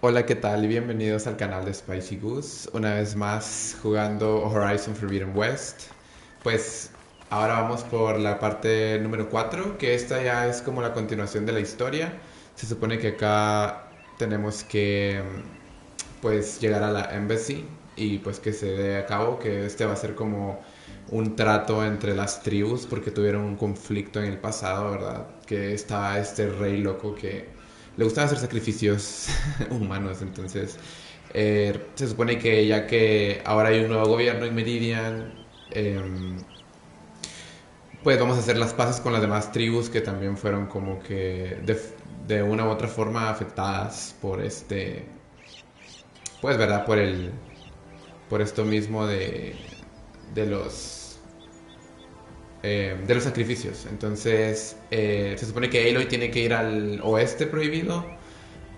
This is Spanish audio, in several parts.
Hola, ¿qué tal? Y bienvenidos al canal de Spicy Goose. Una vez más jugando Horizon Forbidden West. Pues ahora vamos por la parte número 4, que esta ya es como la continuación de la historia. Se supone que acá tenemos que pues llegar a la embassy y pues que se dé a cabo que este va a ser como un trato entre las tribus porque tuvieron un conflicto en el pasado, ¿verdad? Que estaba este rey loco que le gustaba hacer sacrificios humanos, entonces se supone que ya que ahora hay un nuevo gobierno en Meridian, pues vamos a hacer las paces con las demás tribus que también fueron como que de una u otra forma afectadas por pues verdad, por esto mismo de de los sacrificios. Entonces, se supone que Aloy tiene que ir al oeste prohibido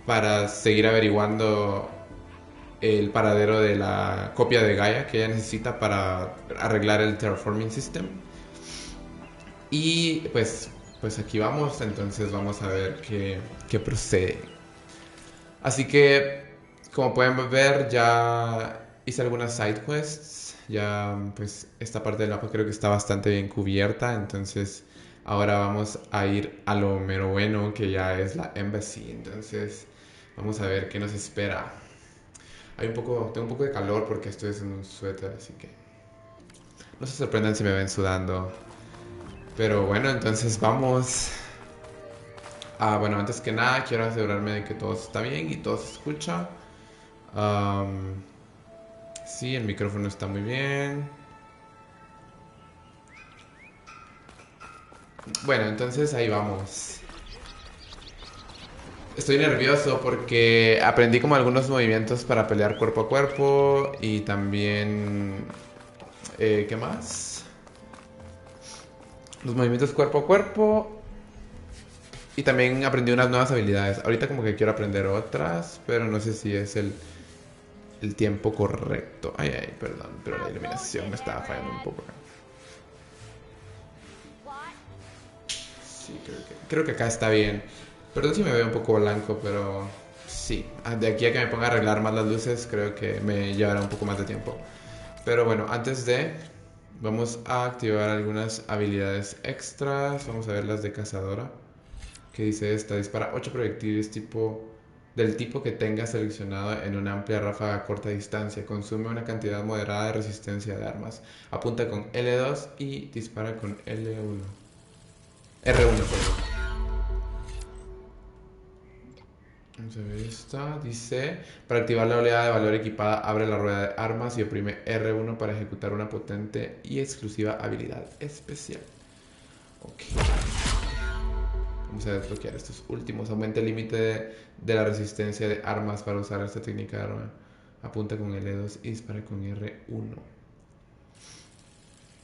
para seguir averiguando el paradero de la copia de Gaia que ella necesita para arreglar el Terraforming System. Y pues aquí vamos, entonces vamos a ver qué procede. Así que, como pueden ver, ya hice algunas side quests. Ya, pues, esta parte del mapa creo que está bastante bien cubierta. Entonces, ahora vamos a ir a lo mero bueno, que ya es la Embassy. Entonces, vamos a ver qué nos espera. Tengo un poco de calor porque estoy haciendo un suéter, así que no se sorprendan si me ven sudando. Pero bueno, entonces vamos. Bueno, antes que nada quiero asegurarme de que todo está bien y todo se escucha. Am, sí, el micrófono está muy bien. Bueno, entonces ahí vamos. Estoy nervioso porque aprendí como algunos movimientos para pelear cuerpo a cuerpo y también... ¿qué más? Los movimientos cuerpo a cuerpo y también aprendí unas nuevas habilidades. Ahorita como que quiero aprender otras, pero no sé si es el tiempo correcto. Ay, ay, perdón, pero la iluminación me estaba fallando un poco acá. Sí, creo que acá está bien. Perdón si me veo un poco blanco, pero sí. De aquí a que me ponga a arreglar más las luces, creo que me llevará un poco más de tiempo. Pero bueno, antes de... Vamos a activar algunas habilidades extras. Vamos a ver las de cazadora. Que dice esta, dispara 8 proyectiles del tipo que tenga seleccionado en una amplia ráfaga a corta distancia. Consume una cantidad moderada de resistencia de armas. Apunta con L2 y dispara con L1. R1, perdón. Vamos a ver esta. Dice, para activar la oleada de valor equipada, abre la rueda de armas y oprime R1 para ejecutar una potente y exclusiva habilidad especial. Ok. Vamos a desbloquear estos últimos. Aumenta el límite de la resistencia de armas para usar esta técnica de arma. Apunta con L2 y dispara con R1.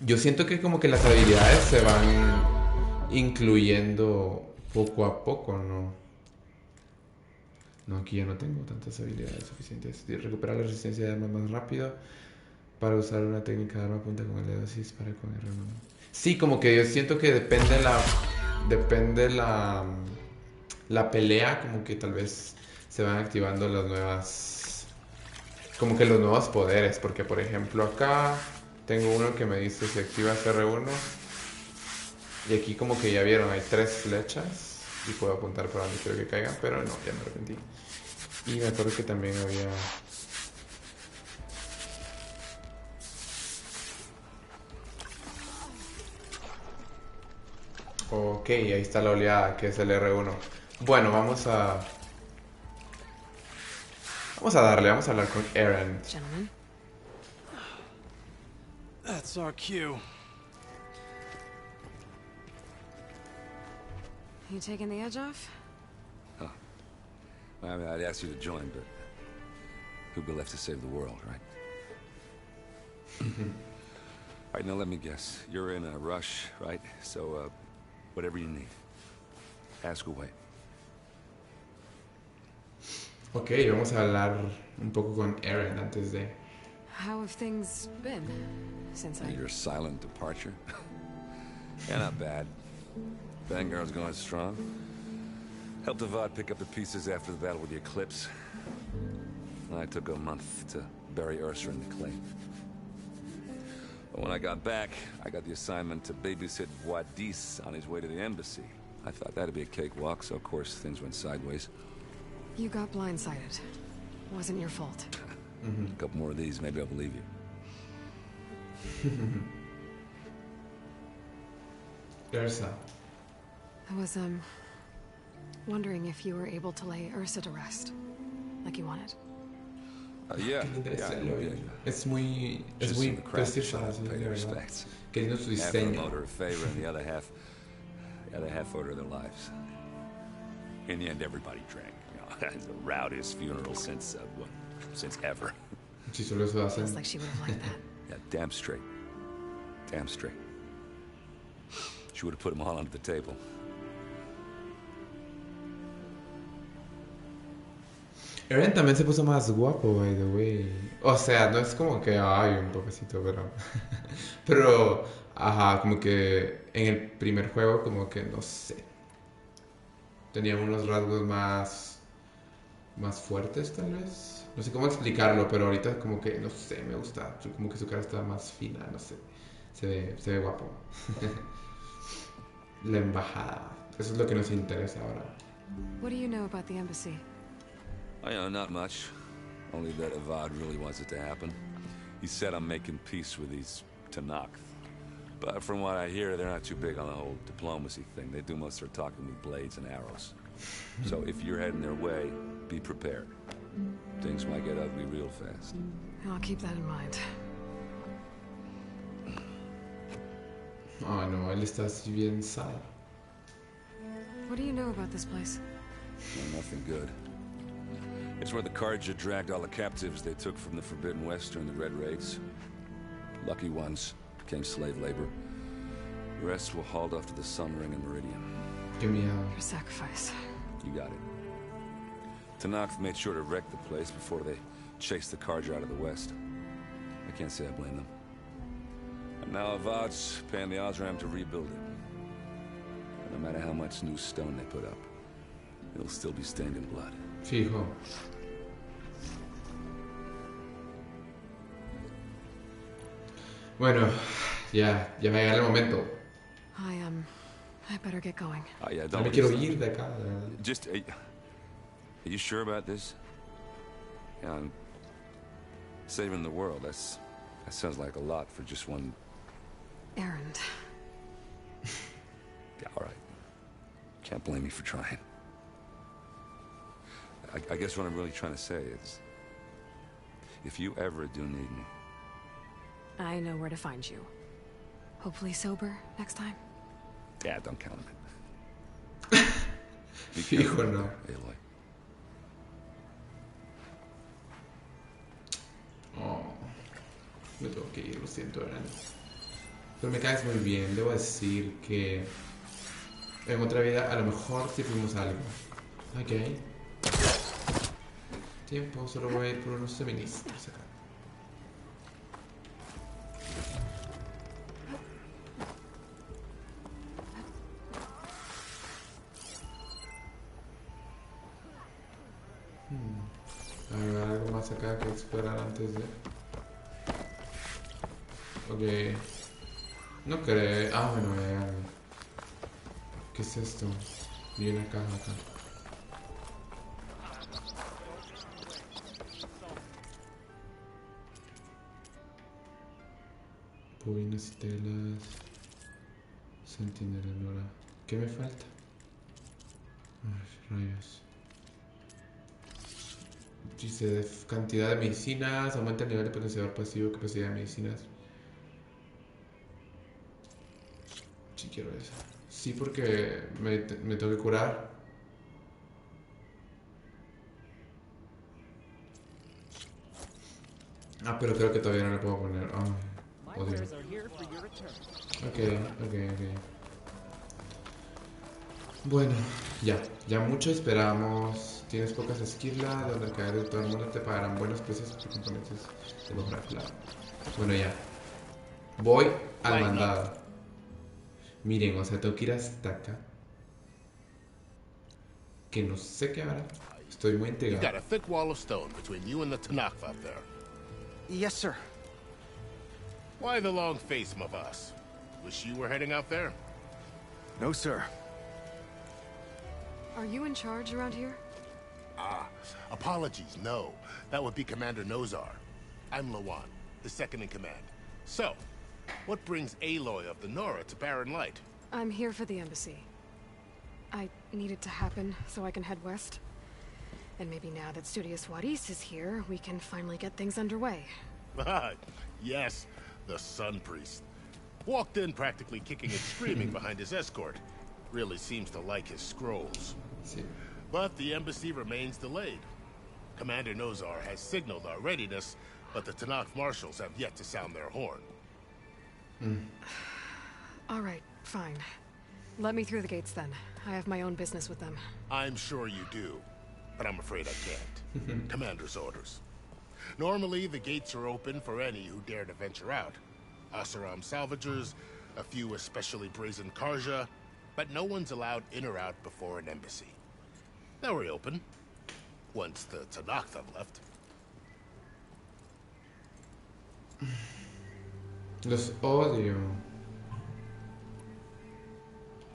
Yo siento que como que las habilidades se van incluyendo poco a poco, ¿no? No, aquí ya no tengo tantas habilidades suficientes. Recuperar la resistencia de armas más rápido para usar una técnica de arma punta con L2 y dispara con R1. Sí, como que yo siento que depende la pelea, como que tal vez se van activando las nuevas, como que los nuevos poderes, porque por ejemplo acá tengo uno que me dice si activas R1 y aquí como que ya vieron, hay 3 flechas y puedo apuntar para donde quiero que caigan, pero no, ya me arrepentí. Y me acuerdo que también había... Ok, ahí está la oleada, que es el R1. Bueno, vamos a hablar con Eren. Gentlemen. That's our cue. You taking the edge off? Huh. Well, I mean, I'd ask you to join, but who'd be left to save the world, right? All right, now let me guess. You're in a rush, right? So, whatever you need. Ask away. Ok, vamos a hablar un poco con Eren antes de... How have things been since I... Your silent departure? Yeah, not bad. Vanguard's going strong. Helped Avad pick up the pieces after the battle with the Eclipse. I took a month to bury Ursa in the clay. But when I got back, I got the assignment to babysit Wadis on his way to the embassy. I thought that'd be a cakewalk, so of course things went sideways. You got blindsided. Wasn't your fault. A couple more of these, maybe I'll believe you. Ursa. I was, wondering if you were able to lay Ursa to rest, like you wanted. Yeah, Qué linda yeah, escena, yeah. Es muy Just in the craft preciosa, shop, así, pay de their verdad. respects. Qué lindo su Half of them diseño. owed her a favor, and the other half owed her their lives. In the end, everybody drank. You know, the rowdiest funeral since ever. Si solo eso hacen. Feels like she would have liked that. Yeah, damn straight. Damn straight. She would have put them all under the table. Eren también se puso más guapo, by the way. O sea, no es como que ay, un papacito, pero. Pero, ajá, como que en el primer juego, como que no sé. Tenía unos rasgos más. Más fuertes, tal vez. No sé cómo explicarlo, pero ahorita, como que, no sé, me gusta. Como que su cara está más fina, no sé. Se ve guapo. La embajada. Eso es lo que nos interesa ahora. What do you know about the embassy? I know, not much. Only that Avad really wants it to happen. He said I'm making peace with these Tanakh. But from what I hear, they're not too big on the whole diplomacy thing. They do most of their talking with blades and arrows. So if you're heading their way, be prepared. Things might get ugly real fast. I'll keep that in mind. Oh, no, él está así bien sad. What do you know about this place? No, nothing good. It's where the Carja dragged all the captives they took from the Forbidden West during the Red Raids. Lucky ones became slave labor. The rest were hauled off to the Sun Ring and Meridian. Qué miedo. Your sacrifice. You got it. Tanakh made sure to wreck the place before they chased the Carja out of the West. I can't say I blame them. And now Avad's paying the Osram to rebuild it. And no matter how much new stone they put up, it'll still be stained in blood. Fijo. Bueno, ya va a llegar el momento. I better get going. Oh, yeah, No don't me quiero ir de acá, de verdad. Just, are you sure about this? Yeah, I'm saving the world. That sounds like a lot for just one. Errand. Yeah, all right. Can't blame me for trying. I guess what I'm really trying to say is, if you ever do need me, I know where to find you. Hopefully sober next time. yeah, don't count on it. Be Fijo, careful, no. Aloy. Oh, me tengo que ir, lo siento, Eren. Pero me caes muy bien. Debo decir que en otra vida a lo mejor sí fuimos algo. Ok. Tiempo, solo voy a ir por unos feministas acá. A ver, algo más acá que explorar antes de... Ok. No creo... Ah, bueno, hay algo. ¿Qué es esto? Vi una caja acá. Bobinas y telas. Centinela Nora. ¿Qué me falta? Ay, rayos. Dice cantidad de medicinas, aumenta el nivel de potenciador pasivo, capacidad de medicinas. Sí quiero eso. Sí, porque me tengo que curar. Ah, pero creo que todavía no le puedo poner. Ay, odio. Ok. Bueno, ya mucho esperamos. Tienes pocas esquilas, donde al caer de todo el mundo te pagarán buenos precios por componentes de los claro. Bueno, ya. Voy al mandado. Miren, o sea, tengo que ir hasta acá. Que no sé qué habrá. Estoy muy You've got intrigado. a thick wall of stone between you and the Tanakh up there. Yes, sir. Why the long face, my boss? Wish you were heading out there? No, sir. Are you in charge around here? Ah, apologies, no. That would be Commander Nozar. I'm Lawan, the second in command. So, what brings Aloy of the Nora to Barren Light? I'm here for the embassy. I need it to happen so I can head west. And maybe now that Studious Wadis is here, we can finally get things underway. Yes, the Sun Priest. Walked in practically kicking and screaming behind his escort. Really seems to like his scrolls. Sí. But the embassy remains delayed. Commander Nozar has signaled our readiness, but the Tanakh marshals have yet to sound their horn. All right, fine. Let me through the gates then. I have my own business with them. I'm sure you do, but I'm afraid I can't. Commander's orders. Normally, the gates are open for any who dare to venture out. Asaram salvagers, a few especially brazen Karja, but no one's allowed in or out before an embassy. They'll reopen, once the Tanakh have left. Los odio.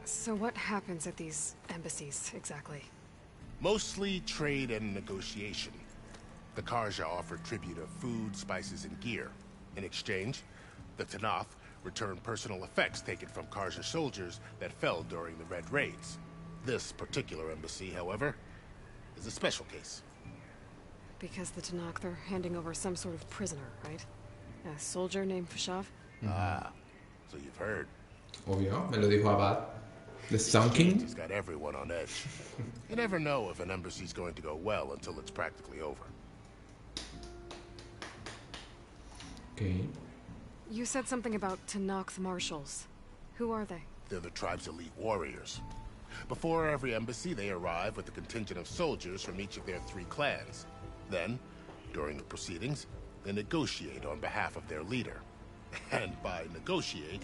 So what happens at these embassies, exactly? Mostly trade and negotiation. The Karja offer tribute of food, spices, and gear. In exchange, the Tanakh return personal effects taken from Karja soldiers that fell during the Red Raids. This particular embassy, however, is a special case. Because the Tanakh, they're handing over some sort of prisoner, right? A soldier named Fashav? Ah, so you've heard. Obvio, me lo dijo Abad. The Sun King? He's got everyone on edge. You never know if an embassy's going to go well until it's practically over. Okay. You said something about Tanakh's marshals. Who are they? They're the tribe's elite warriors. Before every embassy, they arrive with a contingent of soldiers from each of their 3 clans. Then, during the proceedings, they negotiate on behalf of their leader. And by negotiate,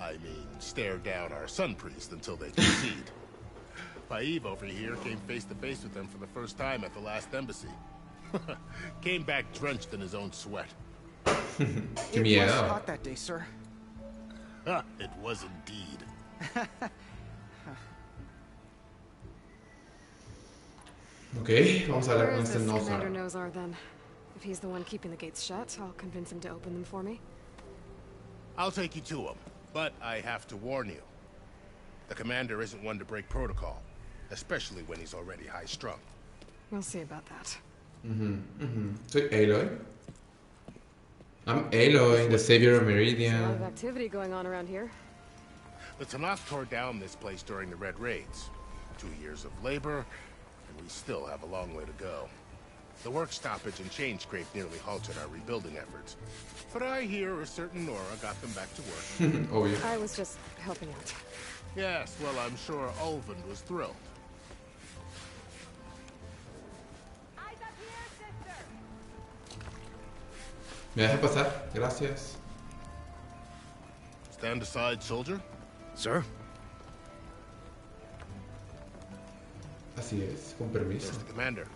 I mean stare down our Sun Priest until they concede. Paib over here came face to face with them for the first time at the last embassy. Came back drenched in his own sweat. Qué It was miedo. hot that day, sir. It was indeed. Ok, vamos a hablar Where con is este this Nozar. Commander Nozar then? If he's the one keeping the gates shut, I'll convince him to open them for me. I'll take you to him, but I have to warn you. The commander isn't one to break protocol, especially when he's already high-strung. We'll see about that. Soy Aloy. I'm Aloy, the savior of There's a lot of Meridian. activity going on around here. The Tanakh tore down this place during the Red Raids. 2 years of labor, and we still have a long way to go. The work stoppage and change scrape nearly halted our rebuilding efforts. But I hear a certain Nora got them back to work. Obvio. I was just helping out. Yes, well, I'm sure Ulvund was thrilled. ¿Me deja pasar? Gracias. Stand aside, soldier. Sir? Así es, con permiso. There's the commander.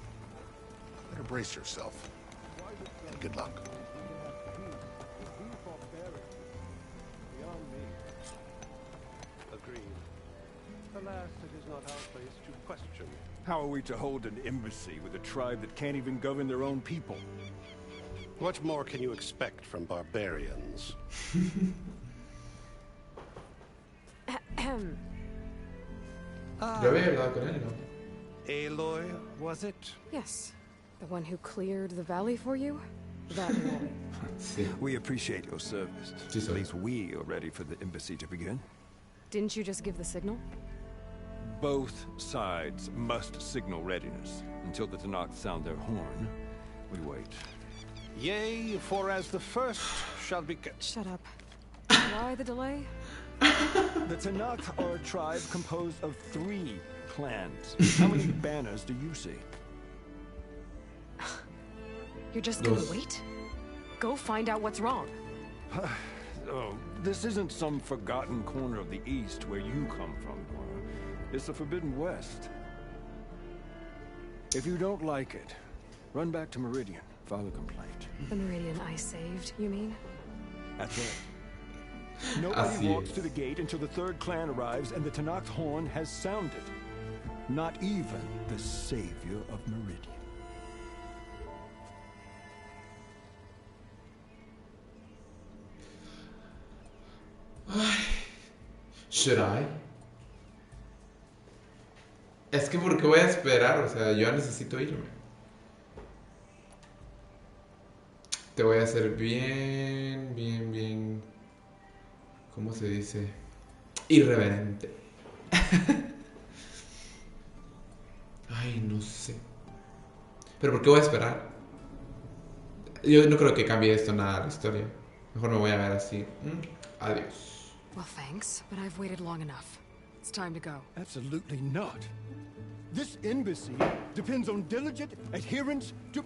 Better brace yourself. And good luck. Agreed. Alas, it is not our place to question. How are we to hold an embassy with a tribe that can't even govern their own people? What more can you expect from barbarians? Yo había hablado con él, ¿no? Aloy, was it? Yes. The one who cleared the valley for you? That boy. Sí. We appreciate your service. Sí, sir. At least we are ready for the embassy to begin. Didn't you just give the signal? Both sides must signal readiness. Until the Tanakh sound their horn, we wait. Yea, for as the first shall be... Shut up. Why the delay? The Tanakh are a tribe composed of 3 clans. How many banners do you see? You're just gonna Dos. wait? Go find out what's wrong. Oh, this isn't some forgotten corner of the East where you come from, Nora. It's the Forbidden West. If you don't like it, run back to Meridian, file a complaint. The Meridian I saved, you mean? That's right. Nobody Así walks es. to the gate until the third clan arrives and the Tanakh horn has sounded. Not even the savior of Meridian. Should I? Es que ¿por qué voy a esperar? O sea, yo necesito irme. Te voy a hacer bien... ¿Cómo se dice? Irreverente. Ay, no sé. ¿Pero por qué voy a esperar? Yo no creo que cambie esto nada la historia. Mejor me voy a ver así. Adiós. Well, thanks, but I've waited long enough. It's time to go. Absolutely not. This embassy depends on diligent adherence to...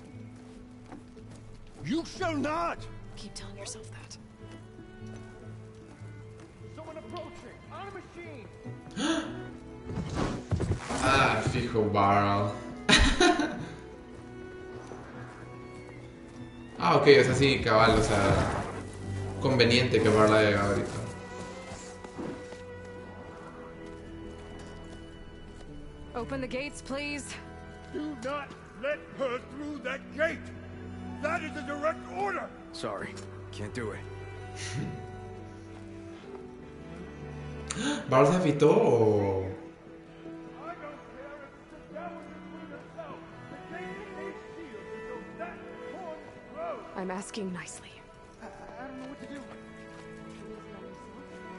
You shall not! Keep telling yourself that. Someone approaching! On a machine! Ah, fijo, Barrel. Ah, ok, o sea, sí, cabal, o sea... Conveniente que Barrel haya llegado ahorita. Open the gates, please. Do not let her through that gate! That is a direct order! Sorry, can't do it. ¿Barrel se afitó o...? I don't care if you sit down with it for yourself. The gate ain't sealed until that horn blows. I'm asking nicely. I don't know what to do.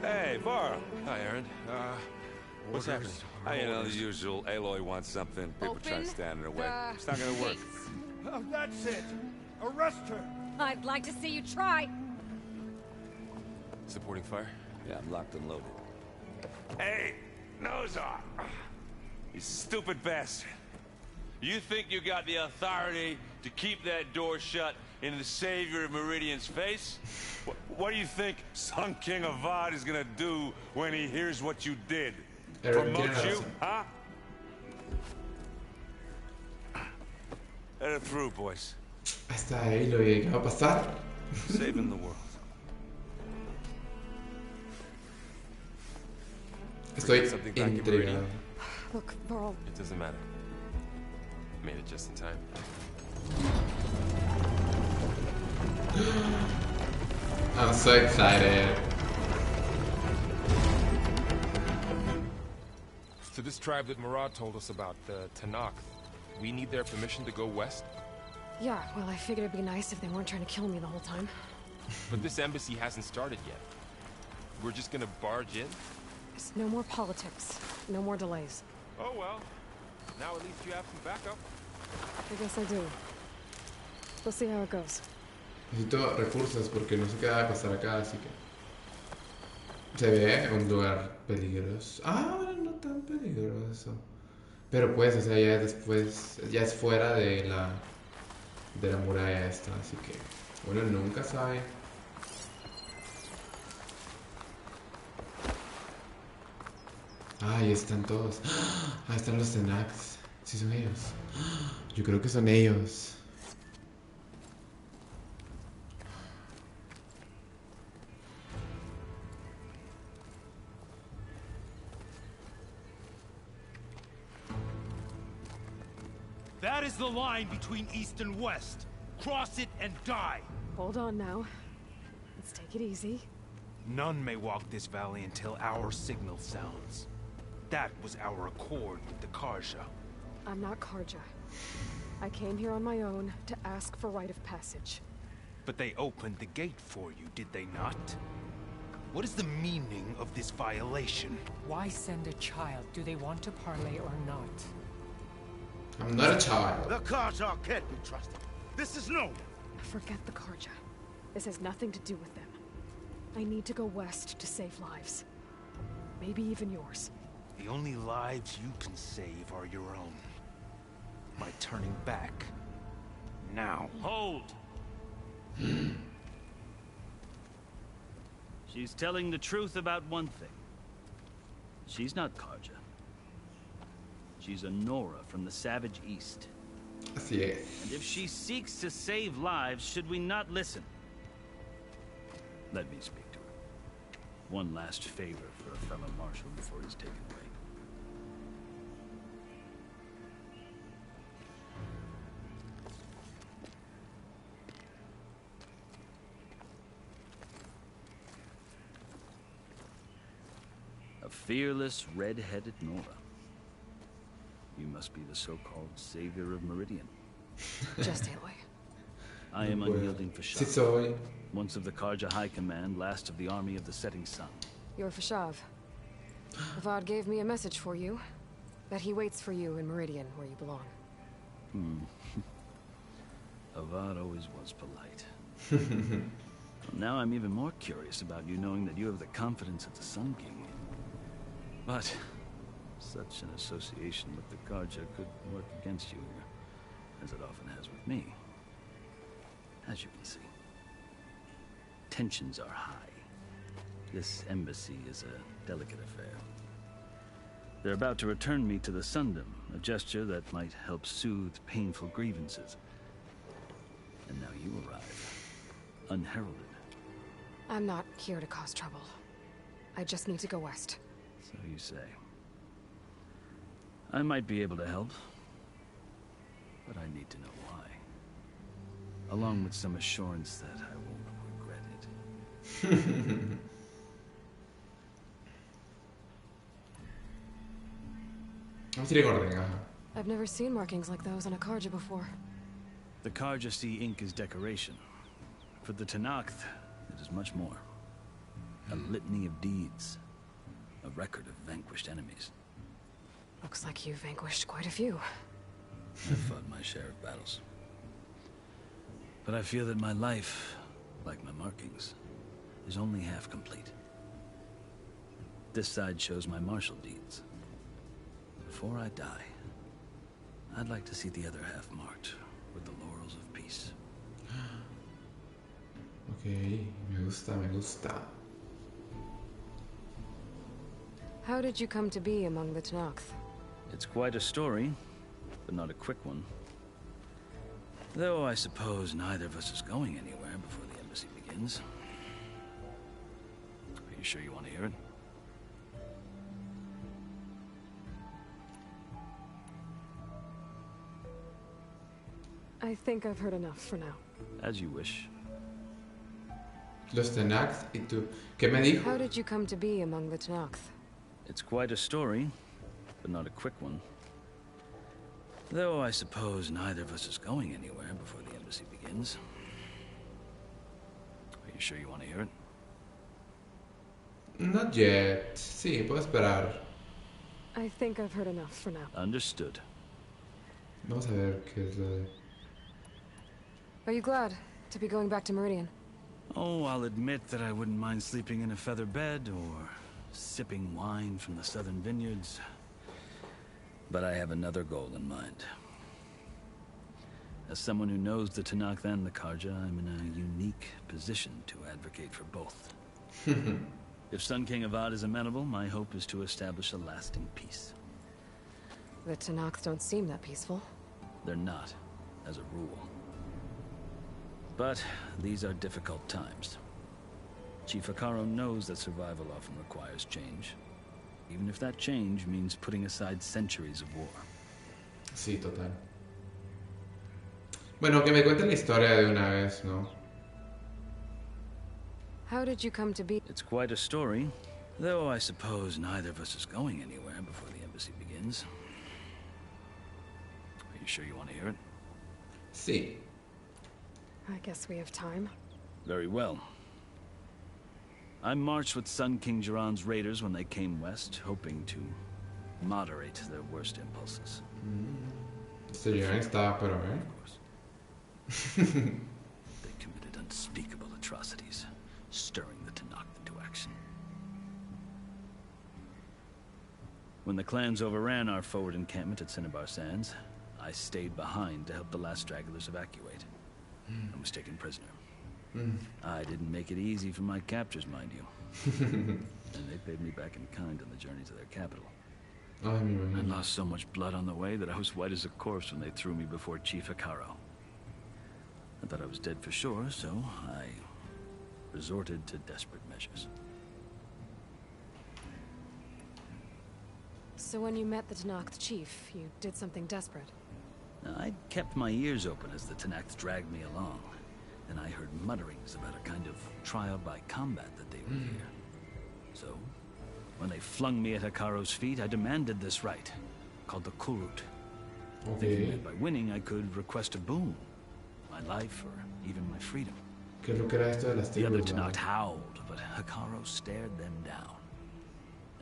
Hey, Varl. Hi, Aaron. What's happening? You know, the usual. Aloy wants something. People try to stand in her way. It's not gonna work. Oh, that's it! Arrest her! I'd like to see you try. Supporting fire? Yeah, I'm locked and loaded. Hey, Nozar! You stupid bastard. You think you got the authority to keep that door shut in the savior of Meridian's face? What do you think Sun King Avad is gonna do when he hears what you did? Promote you, huh? Let her through, boys. Ahí está Aloy, ¿qué va a pasar? Saving the world. Estoy Something back in intrigado. Meridian. Look, Burl, It doesn't matter. Made it just in time. I'm so excited. To this tribe that Murad told us about, the Tanakh, we need their permission to go west? yeah, well, I figured it'd be nice if they weren't trying to kill me the whole time. But this embassy hasn't started yet. We're just gonna barge in? Just no more politics. No more delays. Oh well. Now at least you have some backup. I guess I do. We'll see how it goes. Necesito recursos porque no sé qué va a pasar acá, así que... Se ve un lugar peligroso. Ah, bueno, no tan peligroso. Pero pues, o sea, ya después... Ya es fuera de la muralla esta, así que... Uno nunca sabe. Ah, ahí están todos. Ah, están los Tenaks. Sí son ellos. Yo creo que son ellos. That is the line between East and West. Cross it and die. Hold on now. Let's take it easy. None may walk this valley until our signal sounds. That was our accord with the Karja. I'm not Karja. I came here on my own to ask for rite of passage. But they opened the gate for you, did they not? What is the meaning of this violation? Why send a child? Do they want to parley or not? I'm not a child. The Karja can't be trusted. This is known. Forget the Karja. This has nothing to do with them. I need to go west to save lives. Maybe even yours. The only lives you can save are your own. By turning back. Now. Hold! She's telling the truth about one thing. She's not Karja. She's a Nora from the Savage East. Así es. And if she seeks to save lives, should we not listen? Let me speak to her. One last favor for a fellow marshal before he's taken away. A fearless, red-headed Nora. You must be the so-called savior of Meridian. Just Aloy. I am unyielding Fashav. Sí soy. Once of the Karja High Command, last of the army of the setting sun. You're Fashav. Avad gave me a message for you. That he waits for you in Meridian, where you belong. Avad always was polite. Now I'm even more curious about you knowing that you have the confidence of the Sun King. But such an association with the Karja could work against you here, as it often has with me. As you can see, tensions are high. This embassy is a delicate affair. They're about to return me to the Sundom, a gesture that might help soothe painful grievances. And now you arrive, unheralded. I'm not here to cause trouble. I just need to go west. So you say. I might be able to help, but I need to know why. Along with some assurance that I won't regret it. I've never seen markings like those on a Karja before. The Karja see ink as decoration. For the Tanakh, it is much more. A litany of deeds. A record of vanquished enemies. Looks like you vanquished quite a few. I've fought my share of battles. But I feel that my life, like my markings, is only half complete. This side shows my martial deeds. Before I die, I'd like to see the other half marked with the laurels of peace. Okay, me gusta, me gusta. How did you come to be among the Tanakh? It's quite a story, but not a quick one. Though I suppose neither of us is going anywhere before the embassy begins. Are you sure you want to hear it? I think I've heard enough for now. As you wish. Los Tanakh y tú. ¿Qué me dijo? How did you come to be among the Tanakh? It's quite a story, but not a quick one. Though I suppose neither of us is going anywhere before the embassy begins. Are you sure you want to hear it? Not yet. Sí, puedo esperar. I think I've heard enough for now. Understood. Vamos a ver qué es lo de... Are you glad to be going back to Meridian? Oh, I'll admit that I wouldn't mind sleeping in a feather bed or sipping wine from the southern vineyards. But I have another goal in mind. As someone who knows the Tanakh and the Karja, I'm in a unique position to advocate for both. If Sun King Avad is amenable, my hope is to establish a lasting peace. The Tanakh don't seem that peaceful. They're not, as a rule. But these are difficult times. Chief Akaro knows that survival often requires change. Even if that change means putting aside centuries of war. Sí, total. Bueno, que me cuenten la historia de una vez, ¿no? How did you come to be? It's quite a story, though I suppose neither of us is going anywhere before the embassy begins. Are you sure you want to hear it? Sí. I guess we have time. Very well. I marched with Sun King Jiran's raiders when they came west, hoping to moderate their worst impulses. Este Jiran estaba, pero, Of course. They committed unspeakable atrocities, stirring the Tanakh into action. When the clans overran our forward encampment at Cinnabar Sands, I stayed behind to help the last stragglers evacuate. I was taken prisoner. I didn't make it easy for my captors, mind you. And they paid me back in kind on the journey to their capital. Ay, mi I imagino. lost so much blood on the way that I was white as a corpse when they threw me before Chief Hikaro. I thought I was dead for sure, so I resorted to desperate measures. So when you met the Tanakh chief, you did something desperate. I kept my ears open as the Tanakh dragged me along. Then I heard mutterings about a kind of trial by combat that they revere. So, when they flung me at Hikaro's feet, I demanded this right, called the Kurut. Thinking that by winning I could request a boon. My life, or even my freedom. ¿Qué es lo que era esto de las The other tribus, Tanakh vale? howled, but Hikaro stared them down.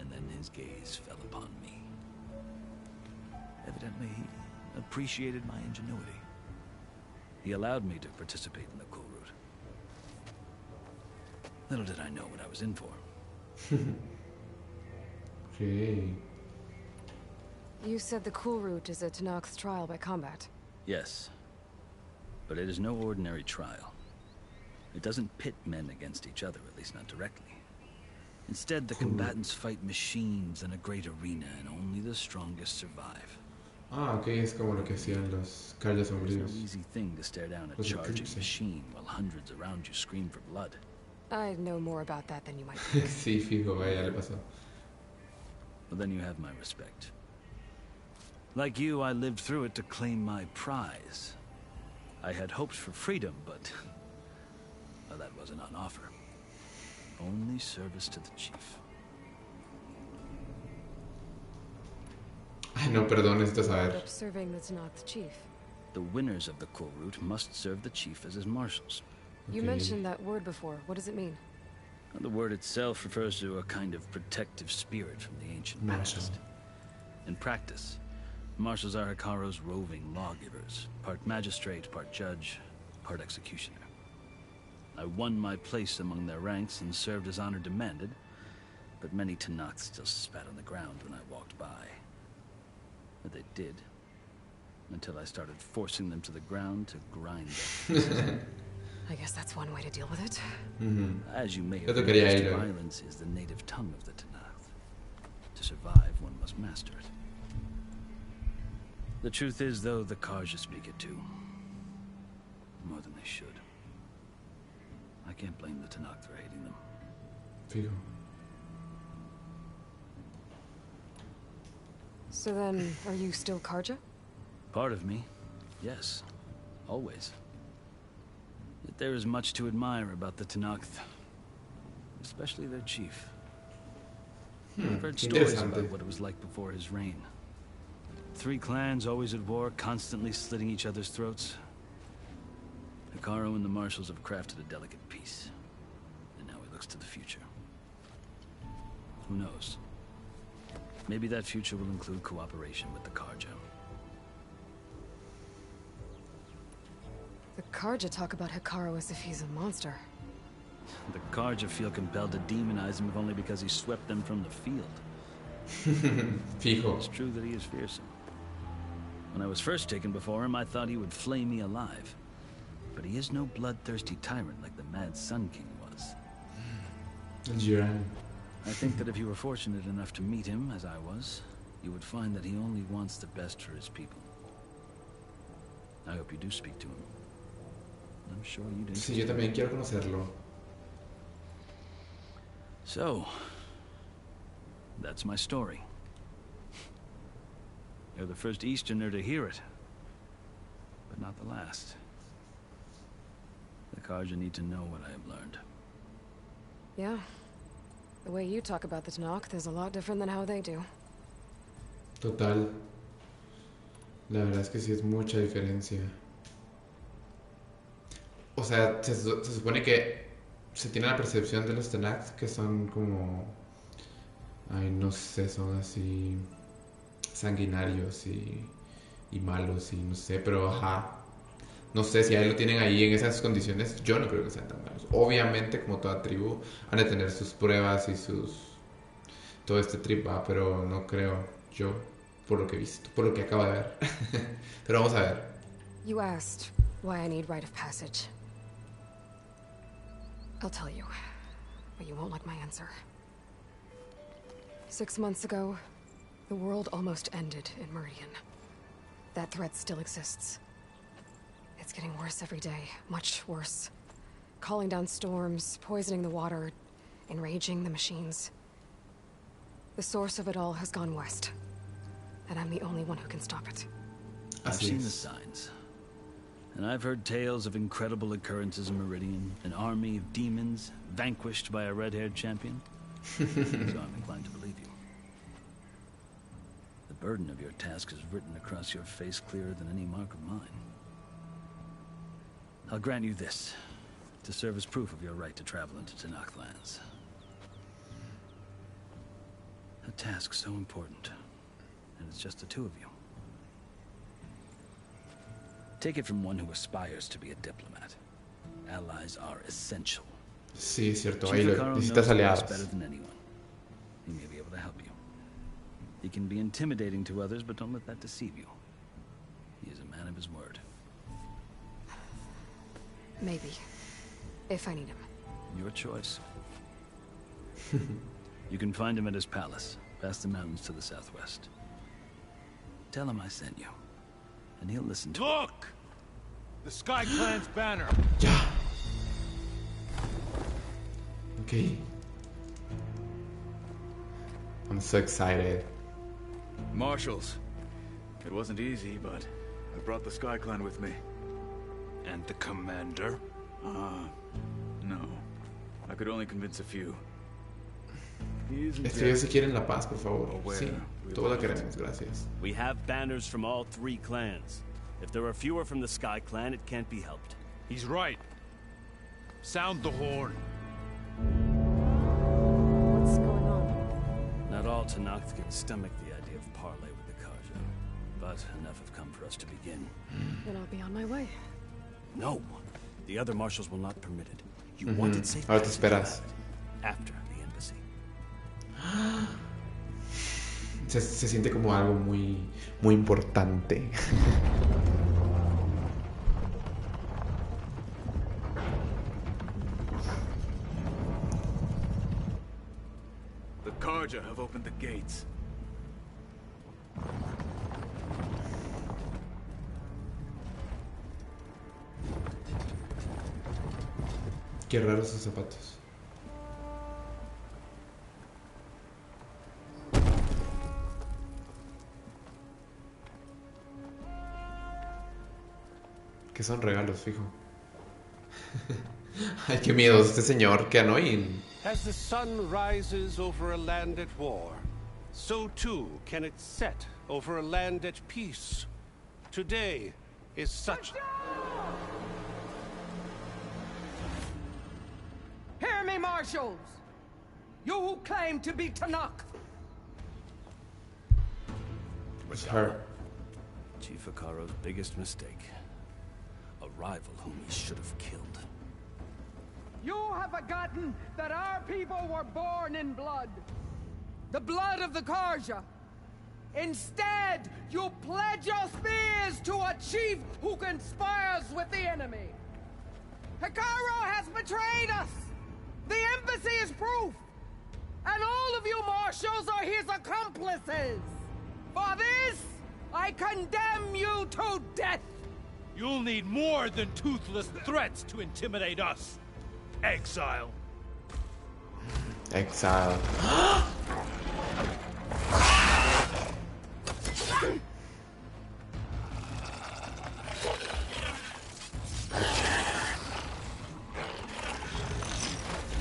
And then his gaze fell upon me. Evidently, he appreciated my ingenuity. He allowed me to participate in the Kurut. Little did I know what I was in for. Okay. You said the cool route is a Tanakh's trial by combat. Yes. But it is no ordinary trial. It doesn't pit men against each other, at least not directly. Instead, the combatants fight machines in a great arena, and only the strongest survive. Ah, ok, es como lo que hacían los calles It's no sombríos. easy thing to stare down a Los charging eclipses. machine while hundreds around you scream for blood. I know more about that than you might think. Sí, fijo, vaya, le pasó. Well, then you have my respect. Like you, I lived through it to claim my prize. I had hopes for freedom, but well, that wasn't on offer. Only service to the chief. Ay, no, perdón, necesito End saber. up serving the Tanakh's chief. The winners of the Kurut must serve the chief as his marshals. You Okay. mentioned that word before. What does it mean? Well, the word itself refers to a kind of protective spirit from the ancient Marshal. past. In practice, marshals are Hikaro's roving lawgivers, part magistrate, part judge, part executioner. I won my place among their ranks and served as honor demanded, but many Tanakhs still spat on the ground when I walked by. But they did, until I started forcing them to the ground to grind them. I guess that's one way to deal with it. As you may Yo have te quería noticed, ir, violence is the native tongue of the Tanakh. To survive, one must master it. The truth is, though, the Karja speak it too. More than they should. I can't blame the Tanakh for hating them. Fijo. So then, are you still Karja? Part of me, yes. Always. Yet there is much to admire about the Tanakh. Especially their chief. I've heard stories Interesante. about what it was like before his reign. 3 clans always at war, constantly slitting each other's throats. Hikaro and the marshals have crafted a delicate peace. And now he looks to the future. Who knows? Maybe that future will include cooperation with the Karja. The Karja talk about Hikaro as if he's a monster. The Karja feel compelled to demonize him if only because he swept them from the field. Fijo. It's true that he is fearsome. When I was first taken before him, I thought he would flay me alive. But he is no bloodthirsty tyrant like the Mad Sun King was. Jiran. I think that if you were fortunate enough to meet him, as I was, you would find that he only wants the best for his people. I hope you do speak to him. I'm sure you do. Sí, yo también quiero conocerlo. So, that's my story. You're the first Easterner to hear it, but not the last. The Karja need to know what I have learned. Yeah. The way you talk about the Tanakh is a lot different than how they do. Total. La verdad es que sí es mucha diferencia. O sea, se supone que se tiene la percepción de los Tanakh que son como... Ay, no sé, son así... sanguinarios y malos y no sé, pero ajá. No sé si ahí lo tienen ahí en esas condiciones, yo no creo que sean tan malos. Obviamente, como toda tribu, han de tener sus pruebas y sus... todo este trip, ¿va? Pero no creo yo, por lo que he visto, por lo que acabo de ver. Pero vamos a ver. You asked why I need rite of passage. I'll tell you, but you won't like my answer. 6 months ago, The world almost ended in Meridian. That threat still exists. It's getting worse every day, much worse. Calling down storms, poisoning the water, enraging the machines. The source of it all has gone west. And I'm the only one who can stop it. I've seen the signs. And I've heard tales of incredible occurrences in Meridian. An army of demons vanquished by a red-haired champion. So I'm inclined to believe you. The burden of your task is written across your face clearer than any mark of mine. I'll grant you this, to serve as proof of your right to travel into Tanakh lands. A task so important, and it's just the two of you. Take it from one who aspires to be a diplomat. Allies are essential. Sí, es cierto. Chief Akaro Necesitas knows aliados. this better than anyone. He may be able to help you. He can be intimidating to others, but don't let that deceive you. He is a man of his word. Maybe. If I need him. Your choice. You can find him at his palace, past the mountains to the southwest. Tell him I sent you, and he'll listen to Look! The Sky Clan's banner! Ya. Okay. I'm so excited. Marshals. It wasn't easy, but I brought the Sky Clan with me. And the commander? No. I could only convince a few. Ellos si quieren la paz, por favor. Sí, todo la queremos, gracias. We have banners from all three clans. If there are fewer from the Sky Clan, it can't be helped. He's right. Sound the horn. What's going on? Not all Tanakh can stomach the idea of parley with the Karja, but enough have come for us to begin. Then I'll be on my way. No, the other marshals will not permit it. You wanted safe Ahora te esperas. after the embassy. Se siente como algo muy, muy importante. The Karja have opened the gates. Qué raros esos zapatos. Que son regalos, fijo. Ay, qué miedo este señor, qué annoying. As the sun rises over a land at war, so too can it set over a land at peace. Today is such... Hear me, marshals! You who claim to be Tanakh! It's her. Chief Akaro's biggest mistake. A rival whom he should have killed. You have forgotten that our people were born in blood. The blood of the Karja. Instead, you pledge your spears to a chief who conspires with the enemy. Akaro has betrayed us! The embassy is proof! And all of you marshals are his accomplices! For this, I condemn you to death! You'll need more than toothless threats to intimidate us. Exile. Exile.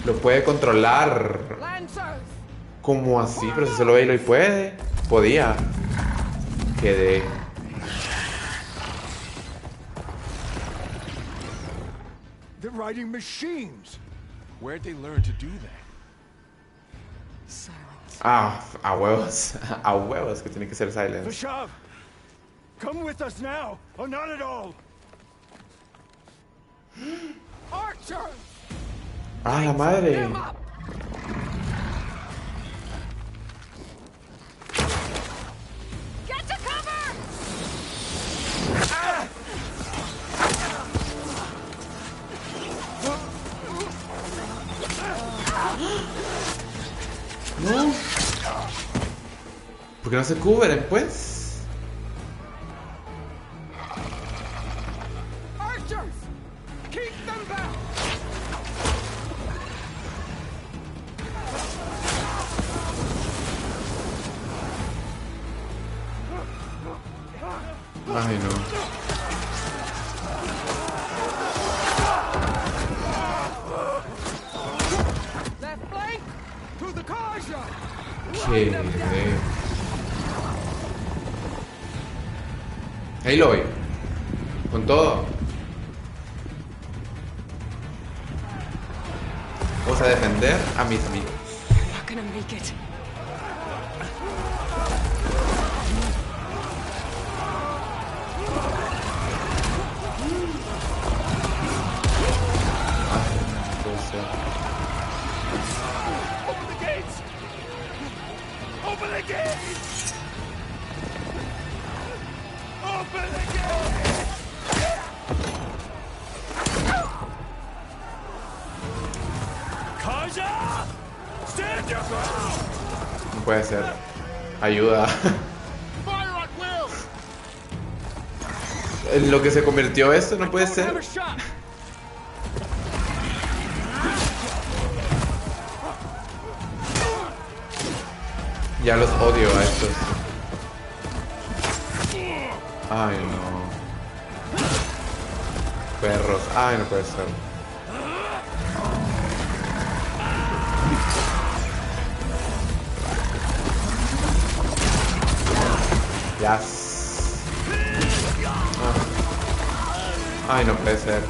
Lo puede controlar. ¿Cómo así? Pero si solo Halo y puede. Podía. Quedé. They're riding machines. Where'd they learn to do that? Silence. Ah, a huevos. A huevos que tiene que ser silence. Vashav, come with us now, or not at all. Archer! Ah, la madre. Get to cover! No. ¿Por qué no se cubren, pues? Archers! Keep them back! Ay, no. Left flank to the Karja! ¿Qué? Ahí lo voy. Con todo. Vamos a defender a mis amigos. Not gonna make it. Open the gates! Open the gates! Open the gates! Kaja! Stand your ground! No puede ser. Ayuda. Fire at will! En lo que se convirtió esto no puede ser. Ya los odio a estos. Ay, no. Perros. Ay, no puede ser. Ya. Ay, no puede ser.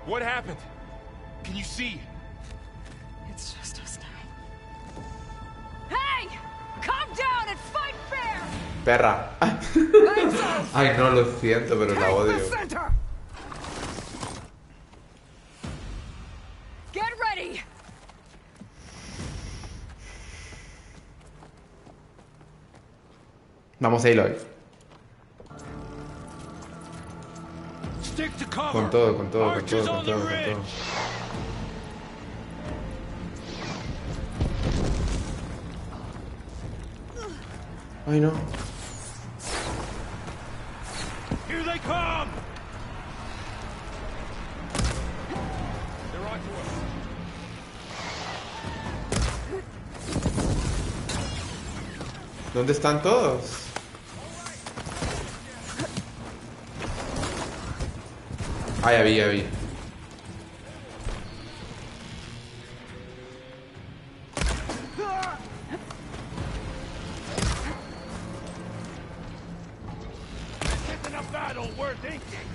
What happened? Can you see? It's just us now. Hey! Calm down and fight fair! Perra. Ay, no, lo siento, pero la odio. Get ready! Vamos a Aloy. Stick to cover. Con todo, con todo, con Archers todo, con on the todo, con ridge. todo. Ay, no. Here they come. They're on to us. ¿Dónde están todos? Ah, ya vi, ya vi. Isn't a battle worth inking.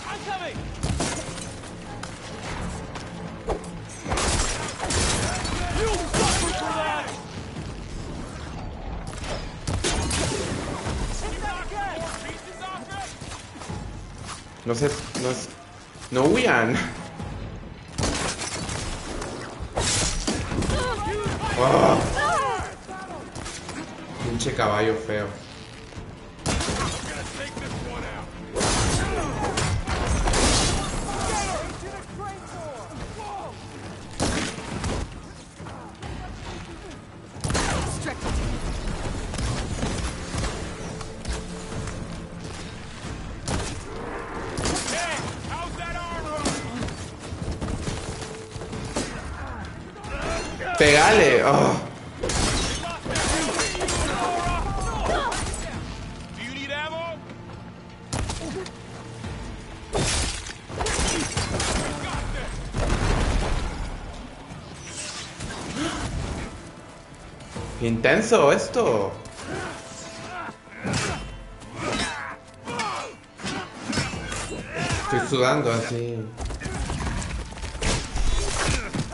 I'm coming. You suffer for that. No sé, no huyan. Oh. Pinche caballo feo. Pégale. Oh. Do you need ammo? Qué intenso esto. Estoy sudando así.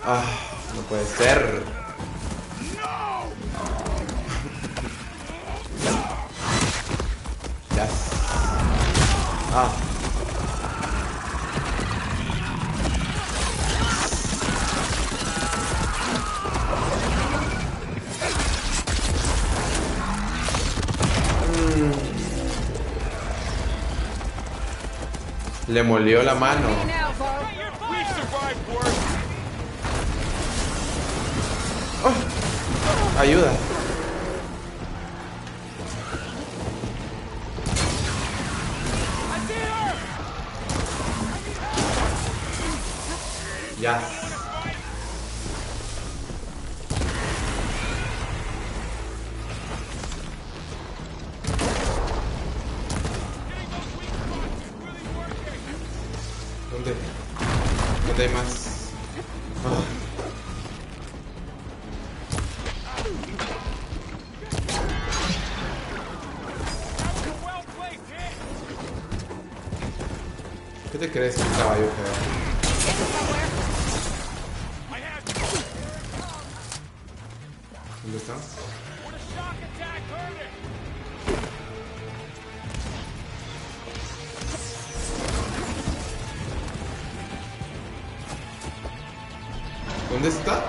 Ah, no puede ser. Ya. Ah. Le molió la mano. Oh, ayuda. Ya. ¿Dónde? ¿Dónde hay más? Oh. ¿Qué te crees, un caballo feo? ¿Dónde está? ¿Dónde está?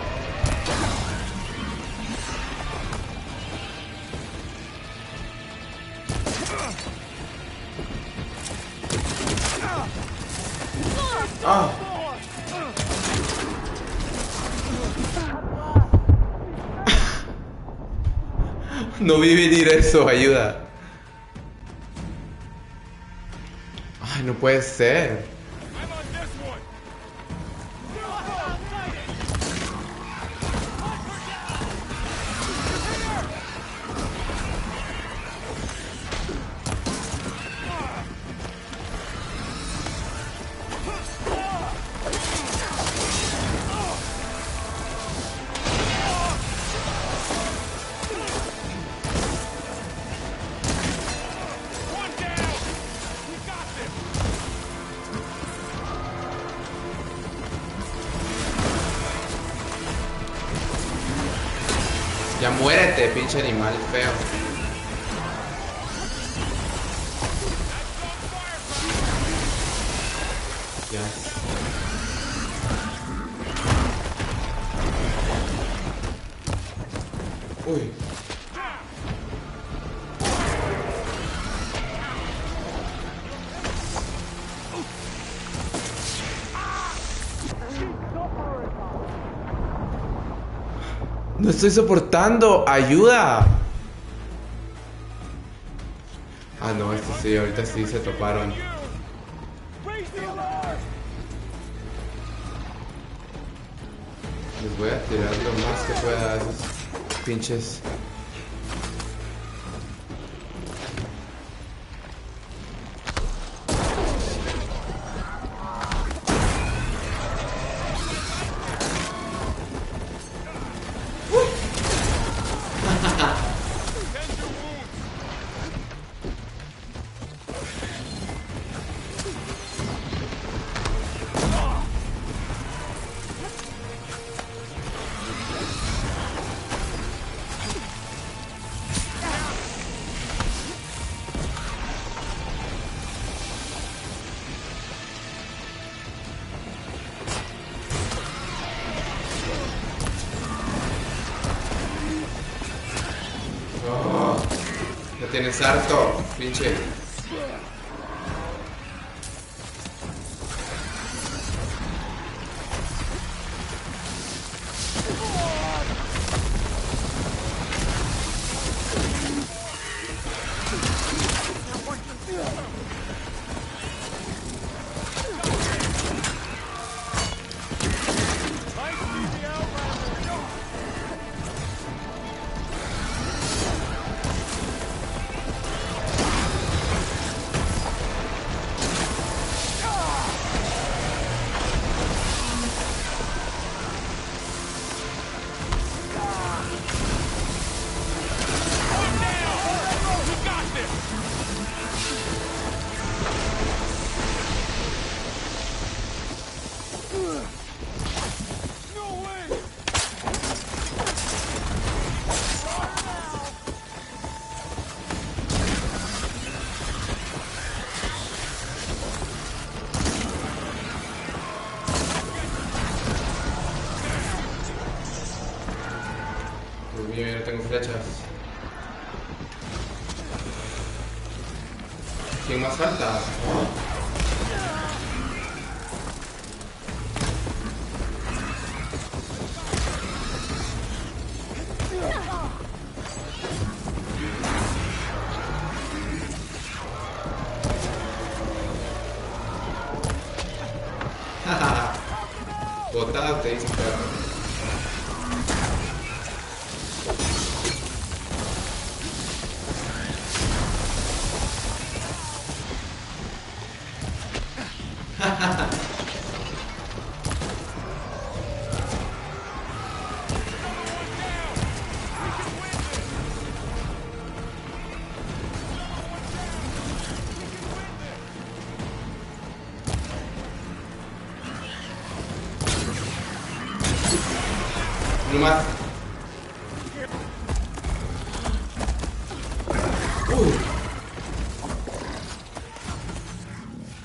Ah. No vi venir eso, ayuda. Ay, no puede ser. Ya muérete, pinche animal feo. Ya. Uy. No estoy soportando. ¡Ayuda! Ah, no, esto sí, ahorita sí se toparon. Les voy a tirar lo más que pueda a esos pinches. Ya tienes harto, pinche. Dios mío, yo no tengo flechas. ¿Quién más falta? Botada te dice perro. No más.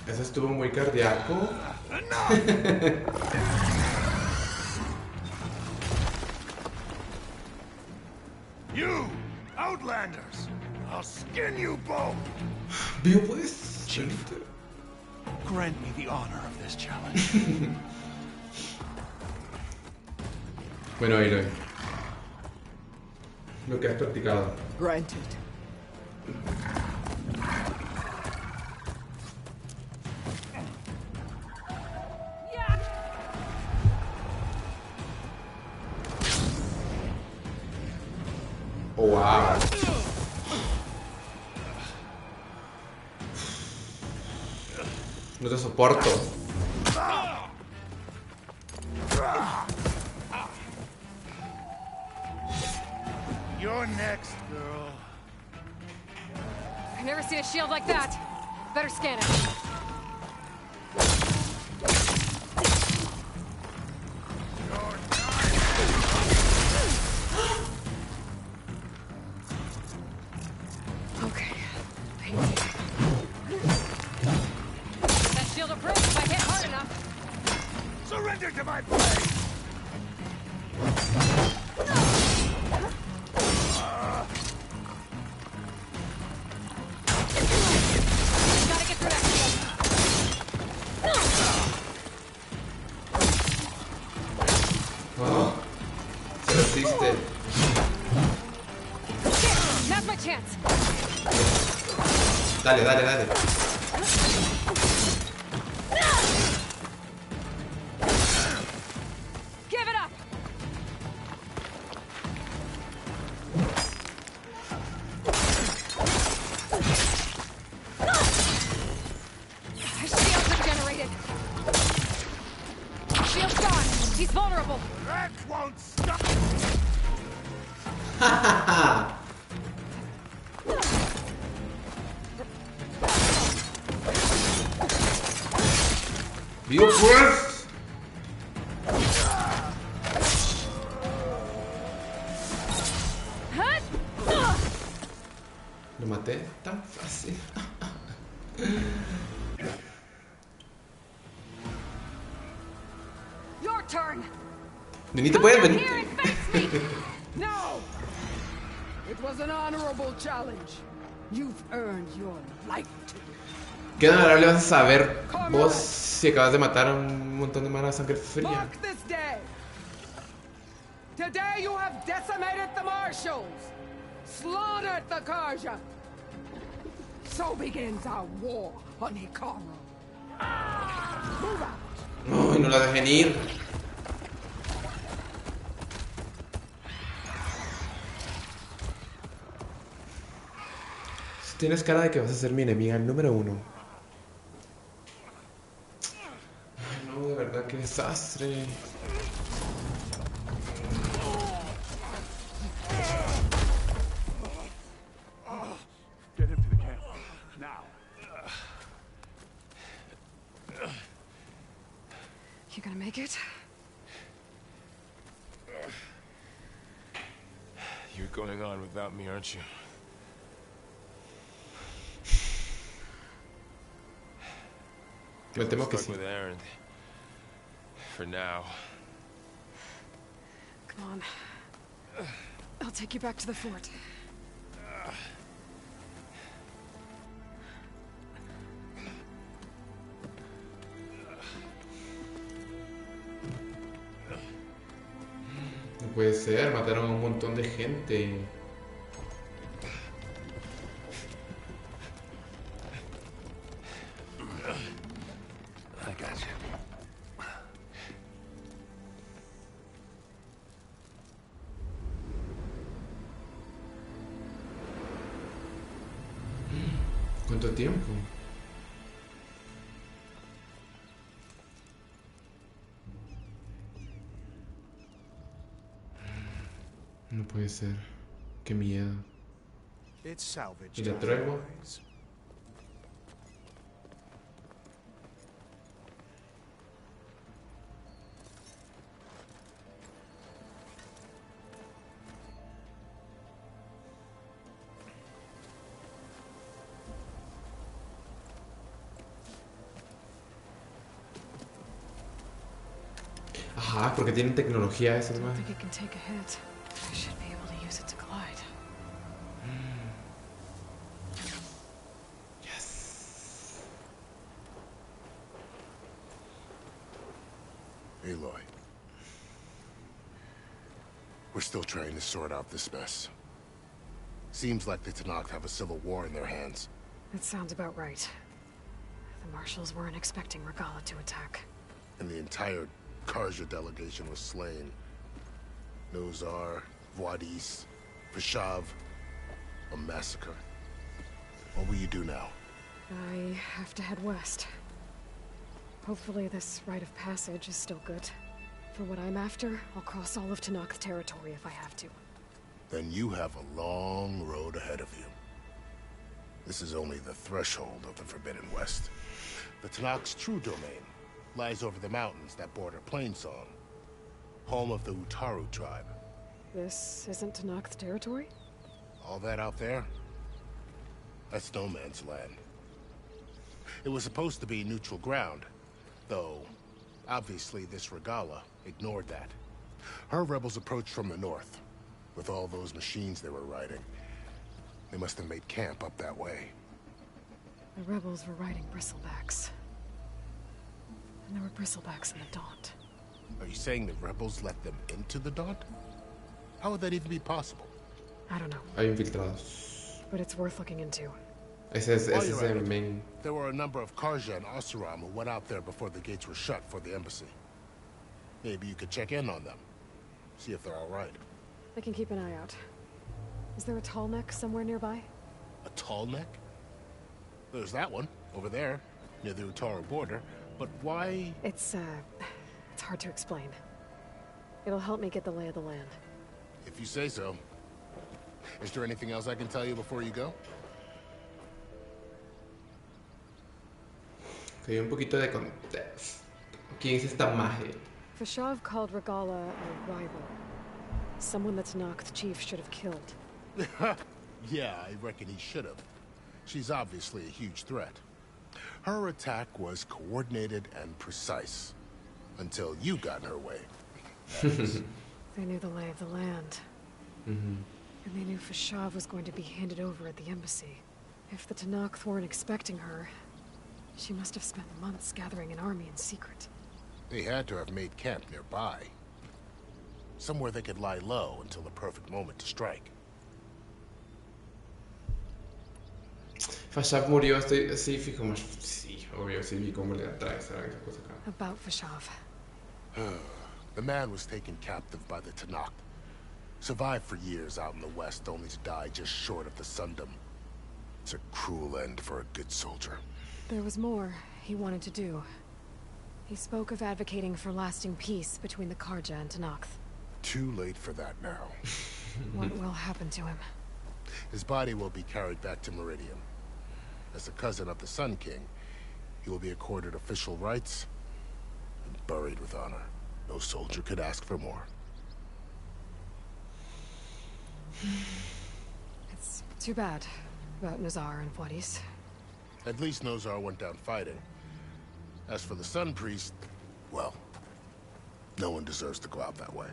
Eso estuvo muy cardíaco. You outlanders, I'll skin you both. Vio pues. Chief, grant me the honor of this challenge. Bueno, Aloy. Lo que has practicado. Granted. Oh, wow. No te soporto. You're next, girl. I've never seen a shield like that. Better scan it. Okay. That shield will break if I hit hard enough. Surrender to my blade! Gotta get through that shield. Oh, se resiste. Now's my chance. Dale, dale, dale. Give it up. Shields regenerated. Shield's gone. He's vulnerable. That won't stop! Vio pues. Lo maté tan fácil. Your turn. Vení, te puedes venir. Here and face me. No. It was an honorable challenge. You've earned your life today. ¿Qué honorable vas a saber vos si acabas de matar a un montón de manos de sangre fría? Mark this day. Today you have decimated the marshals, slaughtered the Karja. So begins our war on Hikaru. Move out. Uy, no la dejen ir. Tienes cara de que vas a ser mi enemiga número 1. Ay, no, de verdad, qué desastre. Get him to the camp. Now. You gonna make it? You're going on without me, aren't you? Me temo que Stuck sí. with Aaron. For now. Come on. I'll take you back to the fort. No puede ser, mataron a un montón de gente. I got you. ¿Cuánto tiempo? No puede ser. Qué miedo. ¿Y la tregua? Ajá, porque tienen tecnología esas más. Aloy. We're still trying to sort out this mess. Seems like the Tanakh have a civil war in their hands. That sounds about right. The Marshals weren't expecting Regala to attack. And the entire Karja delegation was slain. Nozar, Vuadis, Fashav. A massacre. What will you do now? I have to head west. Hopefully this rite of passage is still good. For what I'm after, I'll cross all of Tanakh territory if I have to. Then you have a long road ahead of you. This is only the threshold of the Forbidden West. The Tanakh's true domain lies over the mountains that border Plainsong, home of the Utaru tribe. This isn't Tanakh territory? All that out there? That's no man's land. It was supposed to be neutral ground, though obviously this Regala ignored that. Her rebels approached from the north, with all those machines they were riding. They must have made camp up that way. The rebels were riding bristlebacks. And there were bristlebacks in the Daunt. Are you saying the rebels let them into the Daunt? How would that even be possible? I don't know. Hay infiltrados. But it's worth looking into. Ese es el main. There were a number of Karja and Oseram who went out there before the gates were shut for the embassy. Maybe you could check in on them. See if they're all right. I can keep an eye out. Is there a tall neck somewhere nearby? A tall neck? There's that one, over there, near the Utaru border. But why? It's hard to explain. It'll help me get the lay of the land. If you say so. Is there anything else I can tell you before you go? Que hay un poquito de contexto. ¿Quién es esta magia? Fashav called Regala a rival. Someone that Tanakh chief should have killed. Yeah, I reckon he should have. She's obviously a huge threat. Her attack was coordinated and precise. Until you got in her way. They knew the lay of the land. And they knew Fashav was going to be handed over at the embassy. If the Tanakh weren't expecting her, she must have spent months gathering an army in secret. They had to have made camp nearby. Somewhere they could lie low until the perfect moment to strike. Fashav murió, estoy sí, fijo más. Sí, obvio, sí vi cómo le atrae esa cosa acá. About Fashav. The man was taken captive by the Tanakh. Survived for years out in the west, only to die just short of the Sundom. It's a cruel end for a good soldier. There was more he wanted to do. He spoke of advocating for lasting peace between the Karja and Tanakh. Too late for that now. What will happen to him? His body will be carried back to Meridian. As a cousin of the Sun King, he will be accorded official rights and buried with honor. No soldier could ask for more. It's too bad about Nozar and Vuadis. At least Nozar went down fighting. As for the Sun Priest, well, no one deserves to go out that way.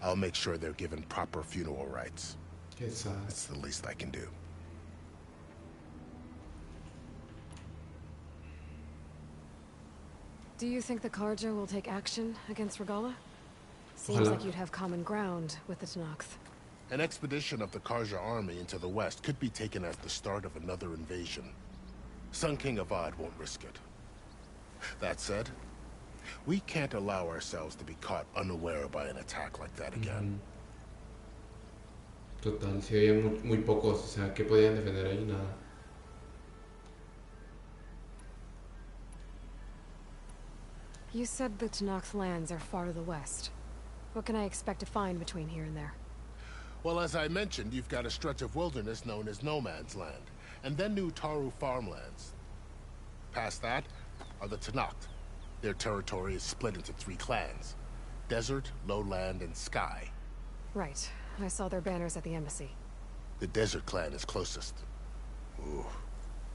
I'll make sure they're given proper funeral rites. It's the least I can do. Do you think the Karja will take action against Regala? Seems like you'd have common ground with the Tanakh. An expedition of the Karja army into the west could be taken as the start of another invasion. Sun King Avad won't risk it. That said, we can't allow ourselves to be caught unaware by an attack like that again. Total, si había muy pocos, o sea, ¿qué podían defender ahí? Nada. You said the Tanakh lands are far to the west. What can I expect to find between here and there? Well, as I mentioned, you've got a stretch of wilderness known as No Man's Land, and then new Taru farmlands. Past that are the Tanakh. Their territory is split into 3 clans: Desert, Lowland, and Sky. Right. I saw their banners at the embassy. The Desert clan is closest. Ooh,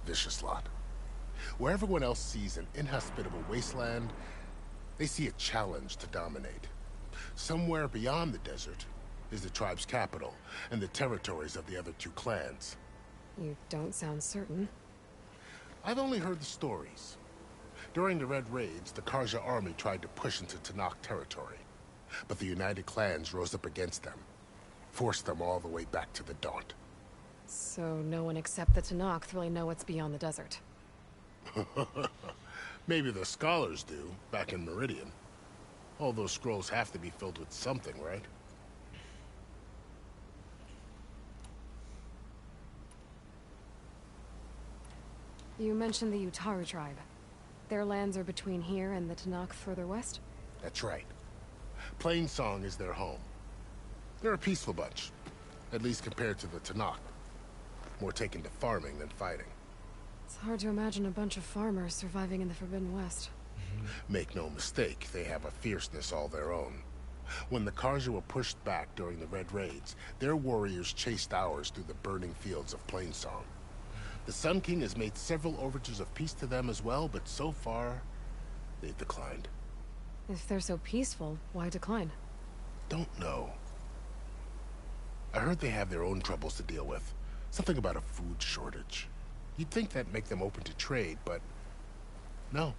vicious lot. Where everyone else sees an inhospitable wasteland, they see a challenge to dominate. Somewhere beyond the desert is the tribe's capital and the territories of the other 2 clans. You don't sound certain. I've only heard the stories. During the Red Raids, the Karja army tried to push into Tanakh territory, but the United Clans rose up against them, forced them all the way back to the Daunt. So no one except the Tanakh really know what's beyond the desert. Maybe the scholars do, back in Meridian. All those scrolls have to be filled with something, right? You mentioned the Utaru tribe. Their lands are between here and the Tanakh further west? That's right. Plainsong is their home. They're a peaceful bunch, at least compared to the Tanakh. More taken to farming than fighting. It's hard to imagine a bunch of farmers surviving in the Forbidden West. Make no mistake, they have a fierceness all their own. When the Karja were pushed back during the Red Raids, their warriors chased ours through the burning fields of Plainsong. The Sun King has made several overtures of peace to them as well, but so far, they've declined. If they're so peaceful, why decline? Don't know. I heard they have their own troubles to deal with. Something about a food shortage. You'd think that'd make them open to trade, but no.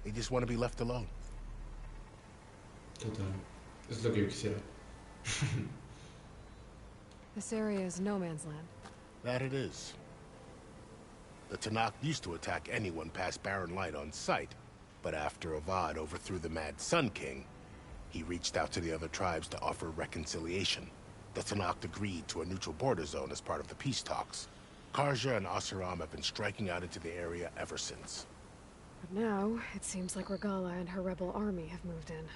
They just want to be left alone. Total. Es lo que yo quisiera. This area is no man's land. That it is. The Tanakh used to attack anyone past Barren Light on sight, but after Avad overthrew the Mad Sun King, he reached out to the other tribes to offer reconciliation. The Tanakh agreed to a neutral border zone as part of the peace talks. Karja and Oseram have been striking out into the area ever since. But now, it seems like Regala and her rebel army have moved in.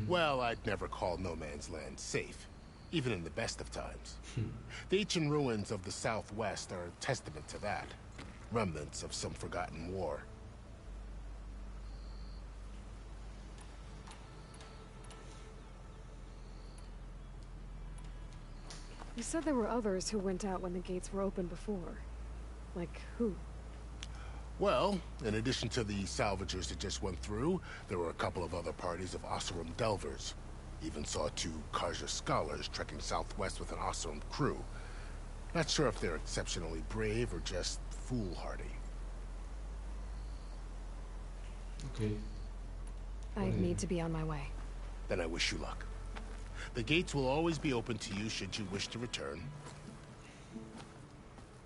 Well, I'd never call No Man's Land safe, even in the best of times. The ancient ruins of the Southwest are a testament to that. Remnants of some forgotten war. You said there were others who went out when the gates were open before. Like who? Well, in addition to the salvagers that just went through, there were a couple of other parties of Oseram delvers. Even saw 2 Karja scholars trekking southwest with an Oseram crew. Not sure if they're exceptionally brave or just foolhardy. Okay. I need to be on my way. Then I wish you luck. The gates will always be open to you should you wish to return.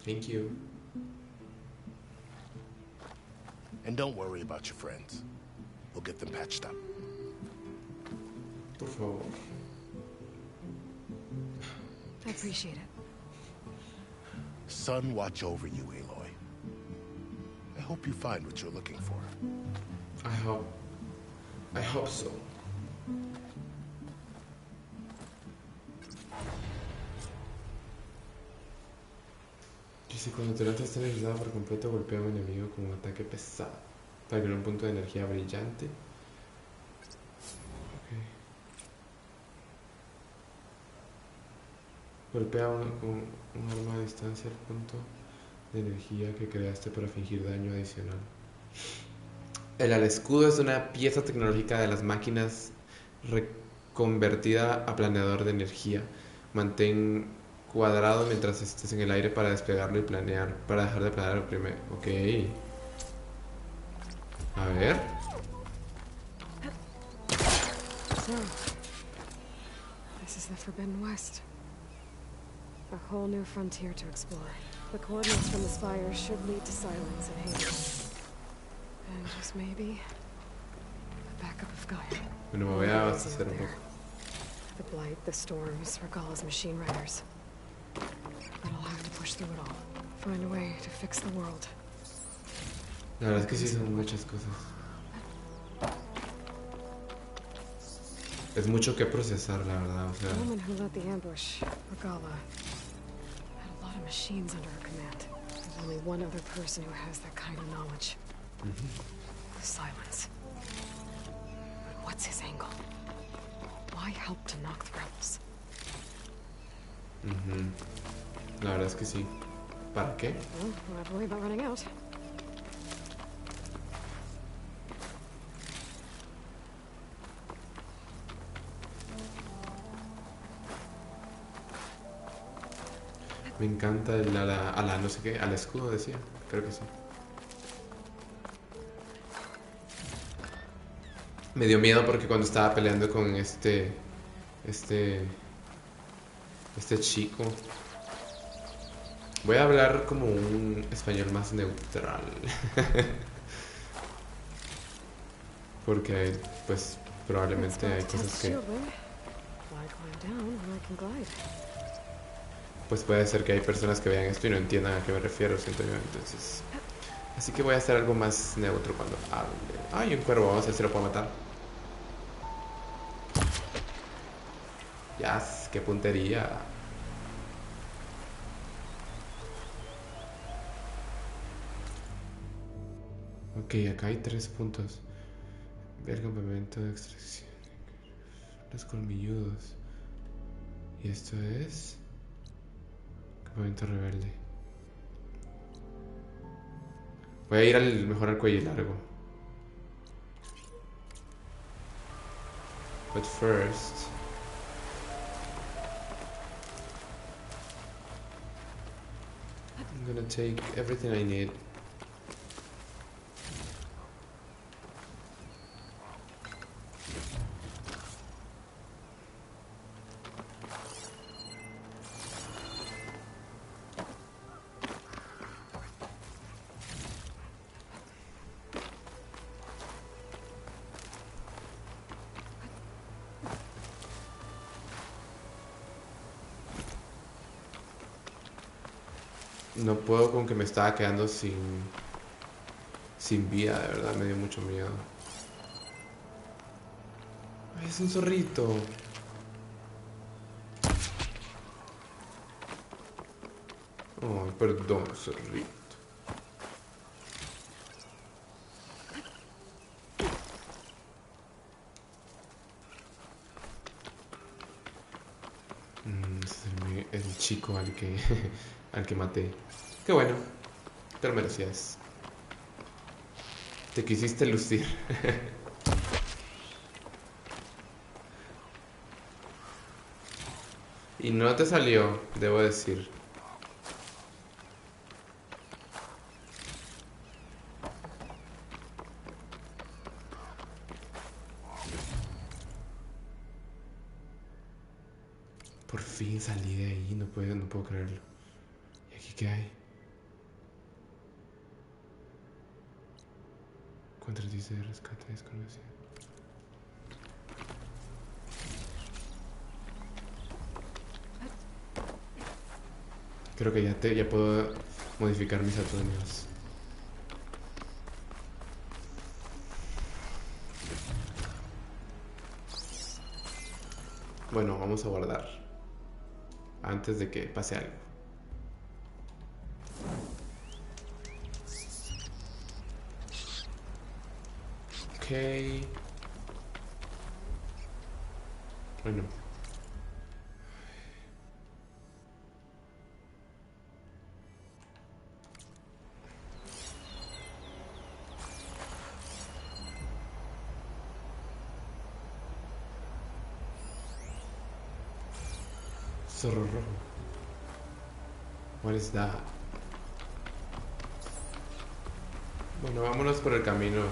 Thank you. And don't worry about your friends. We'll get them patched up. Por favor. I appreciate it. Sun watch over you, Aloy. I hope you find what you're looking for. I hope so. Dice, cuando tu lanza está energizada por completo, golpea a un enemigo con un ataque pesado para crear un punto de energía brillante. Okay. Golpea con un arma a distancia el punto de energía que creaste para fingir daño adicional. El escudo es una pieza tecnológica de las máquinas reconvertida a planeador de energía. Mantén cuadrado mientras estés en el aire para despegarlo y planear. Para dejar de planear el primero. Ok. A ver. So, this is the Forbidden West. A whole new frontier to explore. The coordinates from the spires should lead to silence and haste. And just maybe, the backup of Gaia. Bueno, me voy a abastecer un poco. The Blight, the Storms, Regala's machine riders. But I'll have to push through it all. Find a way to fix the world. La verdad es que sí son muchas cosas. Es mucho que procesar, la verdad, o The sea. woman who led the ambush, Regala, had a lot of machines under her command. There's only one other person who has that kind of knowledge. The Silence. But what's his angle? Why help to knock the rebels? La verdad es que sí. ¿Para qué? Well, we'll have to worry about running out. Me encanta el ala, no sé qué, al escudo decía. Creo que sí. Me dio miedo porque cuando estaba peleando con este chico. Voy a hablar como un español más neutral. Porque, pues, probablemente hay cosas que... Pues puede ser que hay personas que vean esto y no entiendan a qué me refiero, siento yo, entonces... Así que voy a hacer algo más neutro cuando hable. Ay, un cuervo, vamos a ver si lo puedo matar. Yes, qué puntería. Ok, acá hay 3 puntos. Ve el campamento de extracción. Los colmilludos. Y esto es... Campamento rebelde. Voy a ir mejor al cuello largo. But first... I'm gonna take everything I need. No puedo con que me estaba quedando sin vida, de verdad, me dio mucho miedo. Ay, es un zorrito. Ay, perdón, zorrito. Es el chico al que al que maté. Qué bueno, te lo merecías. Te quisiste lucir. Y no te salió, debo decir. Por fin salí de ahí, no puedo creerlo. ¿Y aquí qué hay? Contratice de rescate desconocido. Creo que ya puedo modificar mis atuendos. Bueno, vamos a guardar antes de que pase algo. Ok. Bueno. Zorro rojo. What is that? Bueno, vámonos por el camino.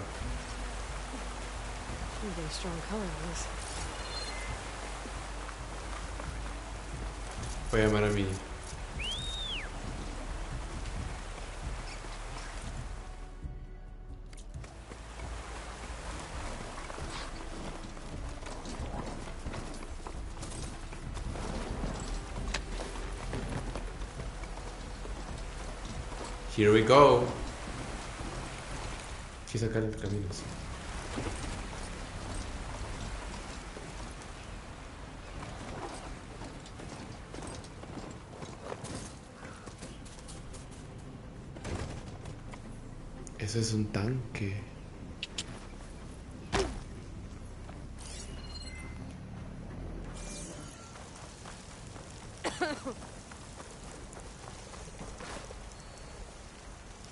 Really strong color on this. Voy a llamar a mi... Here we go. Sí, sacar el camino, sí. Eso es un tanque.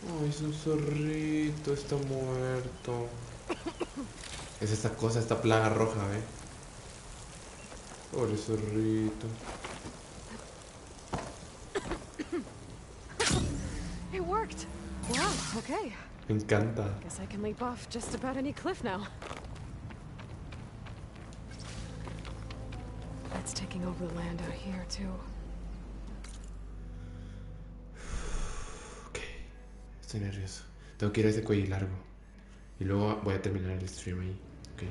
Oh, es un zorrito, está muerto. Es esta cosa, esta plaga roja, ¿eh? Pobre zorrito. It worked. Wow, okay. Me encanta. Guess I can leap off just about any cliff now. It's taking over the land out here, too. Ok, estoy nervioso. Tengo que ir a ese cuello largo. Y luego voy a terminar el stream ahí. Ok.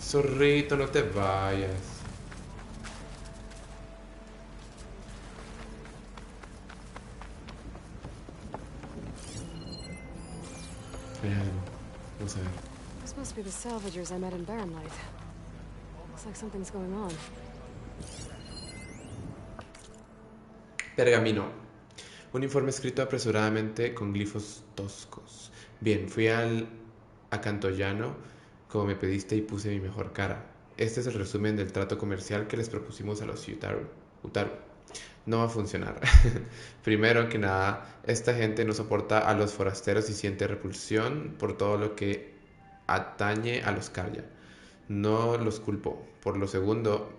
Zorrito, no te vayas. Hay algo. Vamos a ver. This must be the salvagers I met in Barrenlight. Looks like something's going on. Pergamino. Un informe escrito apresuradamente con glifos toscos. Bien, fui al acantollano como me pediste y puse mi mejor cara. Este es el resumen del trato comercial que les propusimos a los Utaru. No va a funcionar. Primero que nada, esta gente no soporta a los forasteros y siente repulsión por todo lo que atañe a los Karya. No los culpo por lo segundo,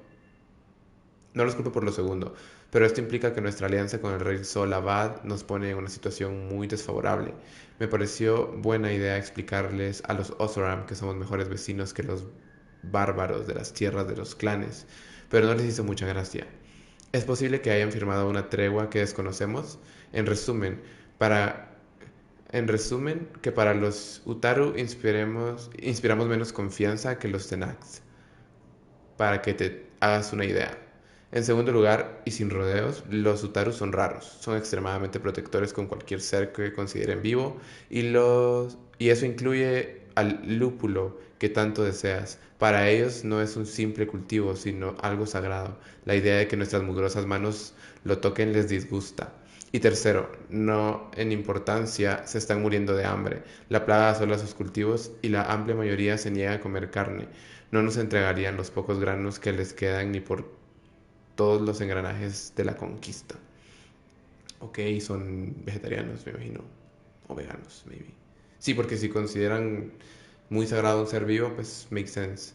pero esto implica que nuestra alianza con el rey Sol Abad nos pone en una situación muy desfavorable. Me pareció buena idea explicarles a los Oseram que somos mejores vecinos que los bárbaros de las tierras de los clanes, pero no les hizo mucha gracia. Es posible que hayan firmado una tregua que desconocemos. En resumen, que para los Utaru inspiramos menos confianza que los Tenaks, para que te hagas una idea. En segundo lugar, y sin rodeos, los Utaru son raros, son extremadamente protectores con cualquier ser que consideren vivo, y eso incluye al lúpulo que tanto deseas. Para ellos no es un simple cultivo, sino algo sagrado. La idea de que nuestras mugrosas manos lo toquen les disgusta. Y tercero, no en importancia, se están muriendo de hambre. La plaga asola sus cultivos y la amplia mayoría se niega a comer carne. No nos entregarían los pocos granos que les quedan ni por todos los engranajes de la conquista. Ok, son vegetarianos, me imagino. O veganos, maybe. Sí, porque si consideran muy sagrado un ser vivo, pues makes sense.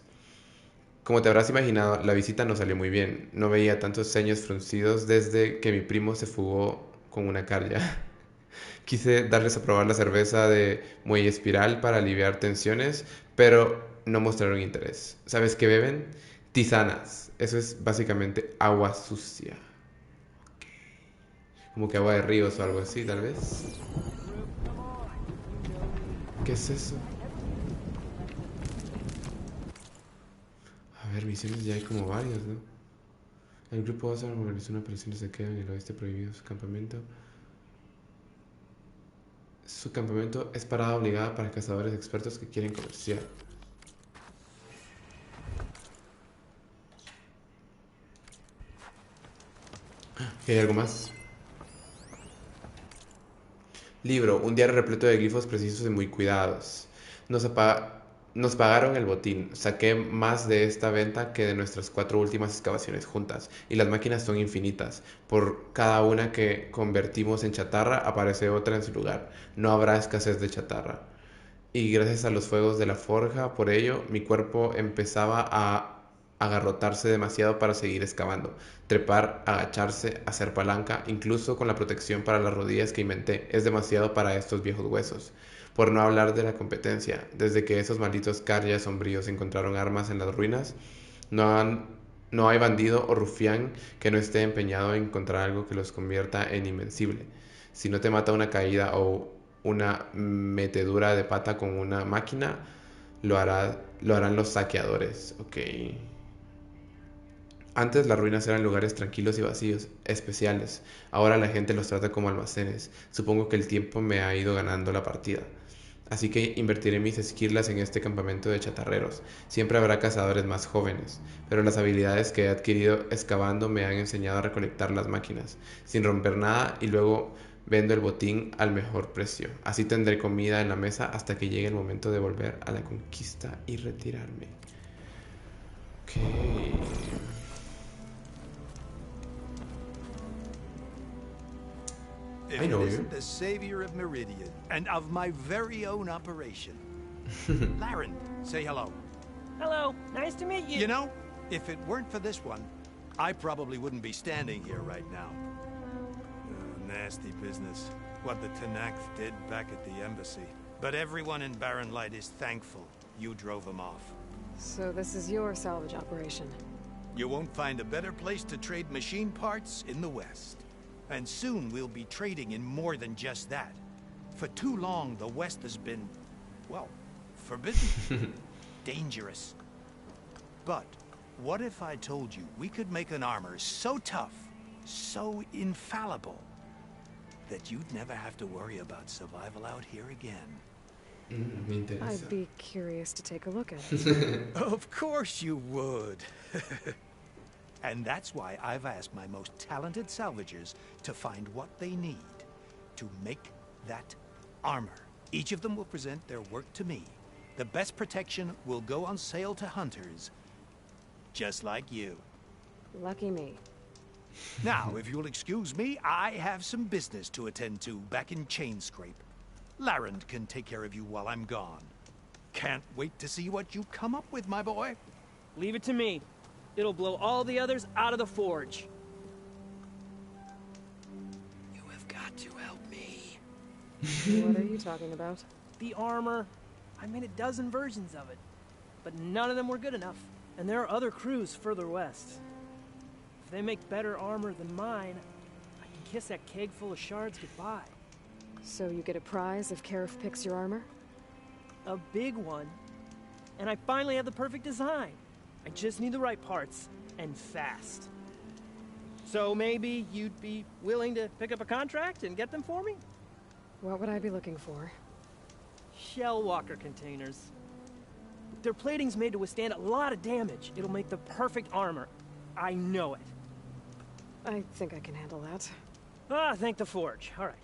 Como te habrás imaginado, la visita no salió muy bien. No veía tantos ceños fruncidos desde que mi primo se fugó con una Karya. Quise darles a probar la cerveza de muelle espiral para aliviar tensiones, pero no mostraron interés. ¿Sabes qué beben? Tisanas. Eso es básicamente agua sucia. Okay. Como que agua de ríos o algo así, tal vez. ¿Qué es eso? A ver, misiones ya hay como varias, ¿no? El grupo Ozark organizó una operación de saqueo en el oeste prohibido su campamento. Su campamento es parada obligada para cazadores expertos que quieren comerciar. ¿Hay algo más? Libro, un diario repleto de glifos precisos y muy cuidados. Nos pagaron el botín. Saqué más de esta venta que de nuestras 4 últimas excavaciones juntas. Y las máquinas son infinitas. Por cada una que convertimos en chatarra, aparece otra en su lugar. No habrá escasez de chatarra. Y gracias a los fuegos de la forja, por ello, mi cuerpo empezaba a agarrotarse demasiado para seguir excavando. Trepar, agacharse, hacer palanca, incluso con la protección para las rodillas que inventé, es demasiado para estos viejos huesos. Por no hablar de la competencia, desde que esos malditos Karya sombríos encontraron armas en las ruinas, no hay bandido o rufián que no esté empeñado en encontrar algo que los convierta en invencible. Si no te mata una caída o una metedura de pata con una máquina, lo harán los saqueadores. Ok. Antes las ruinas eran lugares tranquilos y vacíos, especiales. Ahora la gente los trata como almacenes. Supongo que el tiempo me ha ido ganando la partida. así que invertiré mis esquirlas en este campamento de chatarreros. Siempre habrá cazadores más jóvenes, pero las habilidades que he adquirido excavando me han enseñado a recolectar las máquinas, sin romper nada, y luego vendo el botín al mejor precio. Así tendré comida en la mesa hasta que llegue el momento de volver a la conquista y retirarme. Ok. If I know it you. isn't the savior of Meridian, and of my very own operation. Laren, say hello. Hello, nice to meet you. You know, if it weren't for this one, I probably wouldn't be standing here right now. Nasty business, what the Tanakh did back at the embassy. But everyone in Barren Light is thankful you drove them off. So this is your salvage operation? You won't find a better place to trade machine parts in the West. And soon we'll be trading in more than just that. For too long, the West has been, well, forbidden. Dangerous. But what if I told you we could make an armor so tough, so infallible, that you'd never have to worry about survival out here again? I'd be curious to take a look at it. Of course you would. And that's why I've asked my most talented salvagers to find what they need to make that armor. Each of them will present their work to me. The best protection will go on sale to hunters, just like you. Lucky me. Now, if you'll excuse me, I have some business to attend to back in Chainscrape. Laren can take care of you while I'm gone. Can't wait to see what you come up with, my boy. Leave it to me. It'll blow all the others out of the forge. You have got to help me. What are you talking about? The armor. I made a dozen versions of it, but none of them were good enough. And there are other crews further west. If they make better armor than mine, I can kiss that keg full of shards goodbye. So you get a prize if Karif picks your armor? A big one. And I finally have the perfect design. I just need the right parts, and fast. So maybe you'd be willing to pick up a contract and get them for me? What would I be looking for? Shell walker containers. Their plating's made to withstand a lot of damage. It'll make the perfect armor. I know it. I think I can handle that. Ah, thank the forge. All right.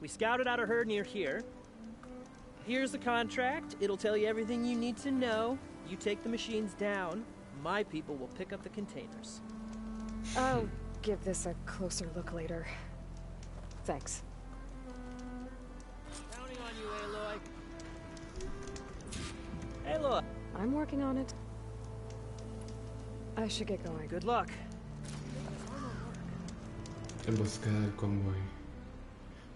We scouted out a herd near here. Here's the contract. It'll tell you everything you need to know. You take the machines down. My people will pick up the containers. I'll give this a closer look later. Thanks. Counting on you, Aloy. Aloy! I'm working on it. I should get going. Good luck. Emboscada del convoy.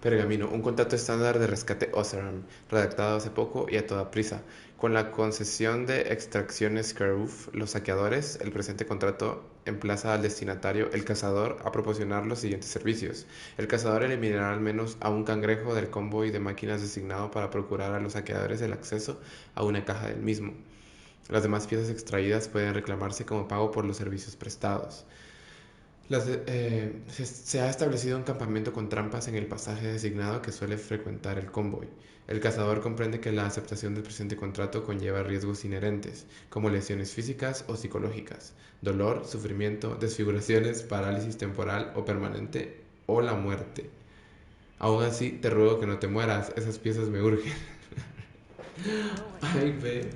Pergamino, un contrato estándar de rescate Oseram, redactado hace poco y a toda prisa. Con la concesión de extracciones Karuf, los saqueadores, el presente contrato emplaza al destinatario, el cazador, a proporcionar los siguientes servicios. El cazador eliminará al menos a un cangrejo del convoy de máquinas designado para procurar a los saqueadores el acceso a una caja del mismo. Las demás piezas extraídas pueden reclamarse como pago por los servicios prestados. Se ha establecido un campamento con trampas en el pasaje designado que suele frecuentar el convoy. El cazador comprende que la aceptación del presente contrato conlleva riesgos inherentes, como lesiones físicas o psicológicas, dolor, sufrimiento, desfiguraciones, parálisis temporal o permanente, o la muerte. Aún así, te ruego que no te mueras, esas piezas me urgen. Ay, ve.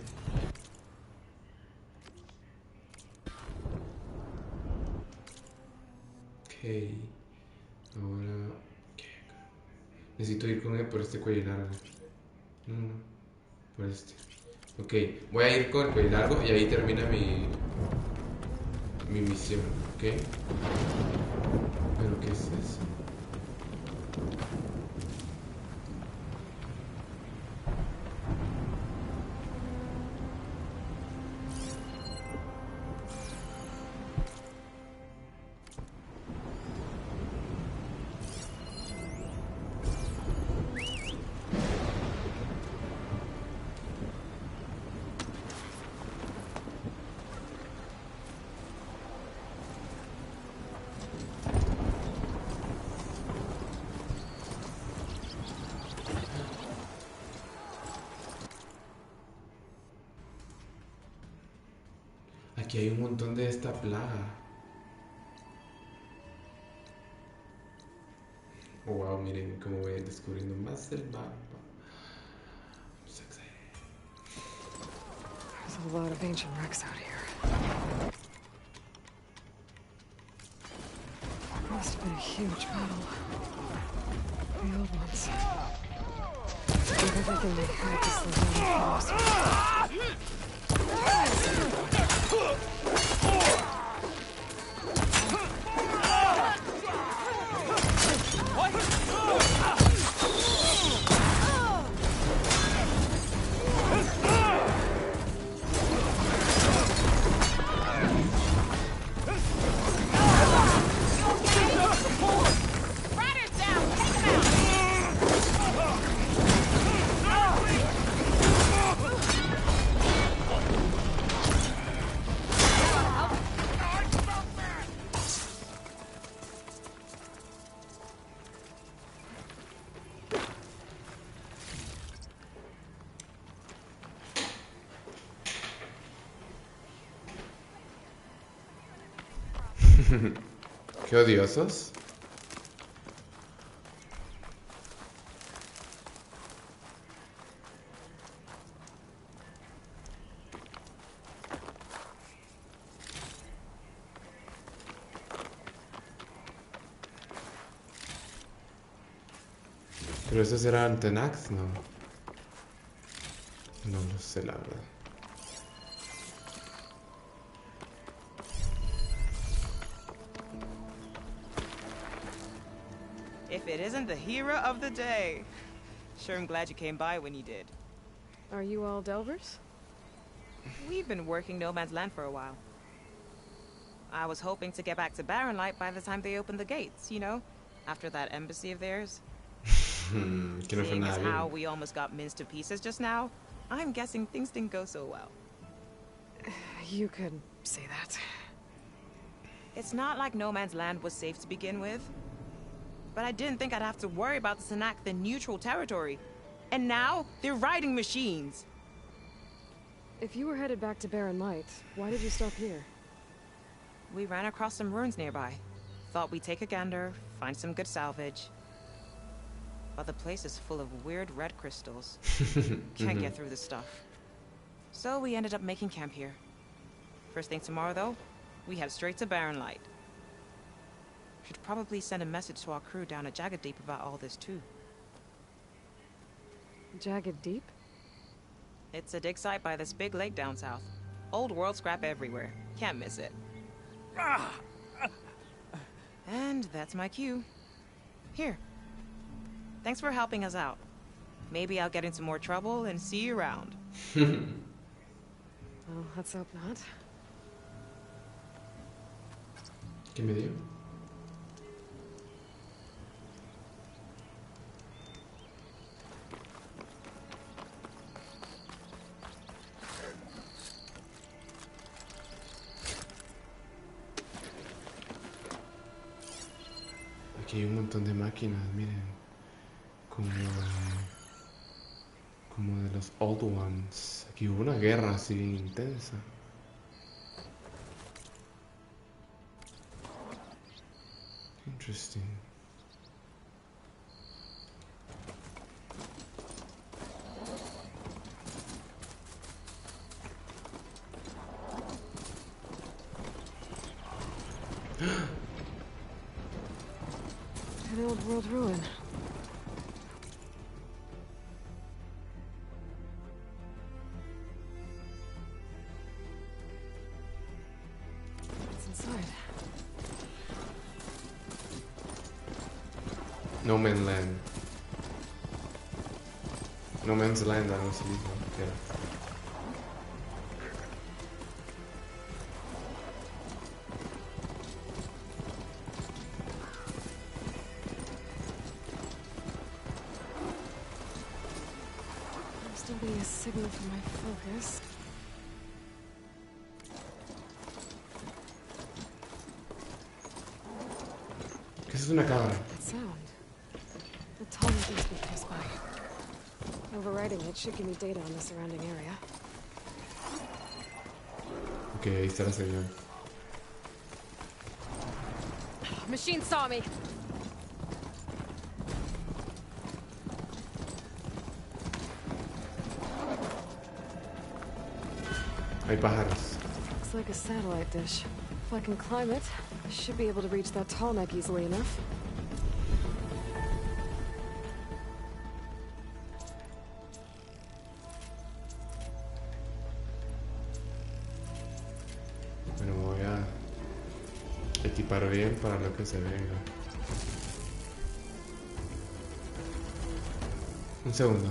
Ahora necesito ir con él por este cuello largo. No, por este. Ok, voy a ir con el cuello largo y ahí termina mi misión, ok. ¿Pero qué es eso? Aquí hay un montón de esta plaga. Oh, wow, miren cómo voy descubriendo más del mapa. There's a lot of ancient wrecks out here. Must have been a huge battle. The old ones. Did everything they had to slow down the Qué odiosos. Pero esos eran Tenax, ¿no? No lo sé, la verdad. If it isn't the hero of the day. Sure, I'm glad you came by when you did. Are you all Delvers? We've been working No Man's Land for a while. I was hoping to get back to Barren Light by the time they opened the gates, you know? After that embassy of theirs. Seeing as how we almost got minced to pieces just now, I'm guessing things didn't go so well. You could say that. It's not like No Man's Land was safe to begin with. But I didn't think I'd have to worry about the Tanakh in neutral territory. And now, they're riding machines. If you were headed back to Barren Light, why did you stop here? We ran across some ruins nearby. Thought we'd take a gander, find some good salvage. But the place is full of weird red crystals. Can't get through this stuff. So we ended up making camp here. First thing tomorrow, though, we head straight to Barren Light. Should probably send a message to our crew down at Jagged Deep about all this, too. Jagged Deep? It's a dig site by this big lake down south. Old world scrap everywhere. Can't miss it. And that's my cue. Here. Thanks for helping us out. Maybe I'll get into more trouble and see you around. Well, let's hope not. ¿Qué me dio? Aquí hay un montón de máquinas, miren. Como de los old ones. Aquí hubo una guerra así bien intensa. Interesting. An old world ruin. What's inside? No Man's Land. No Man's Land, algo así dijo. Still be a signal for my focus. ¿Qué es una cabra? That sound. The tunnel must be close by. Overriding it should give me data on the surrounding area. Ok, Ok, ahí está la señal. Machine saw me. Hay pájaros. Looks like a satellite dish. If I can climb it, I should be able to reach that tall neck easily enough. Bueno, me voy a equipar bien para lo que se venga. Un segundo.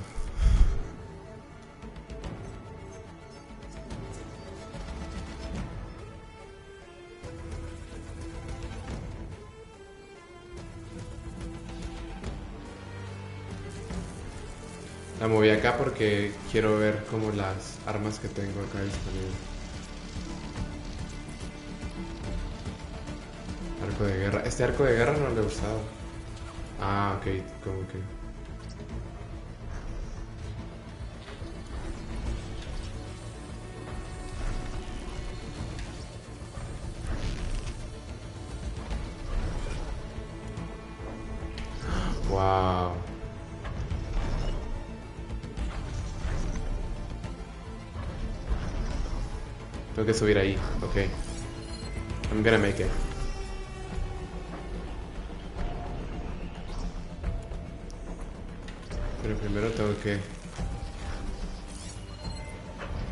La moví acá porque quiero ver como las armas que tengo acá disponibles. Arco de guerra. Este arco de guerra no lo he usado. Ah, ok, como que... Wow. Tengo que subir ahí, ok. I'm gonna make it. Pero primero tengo que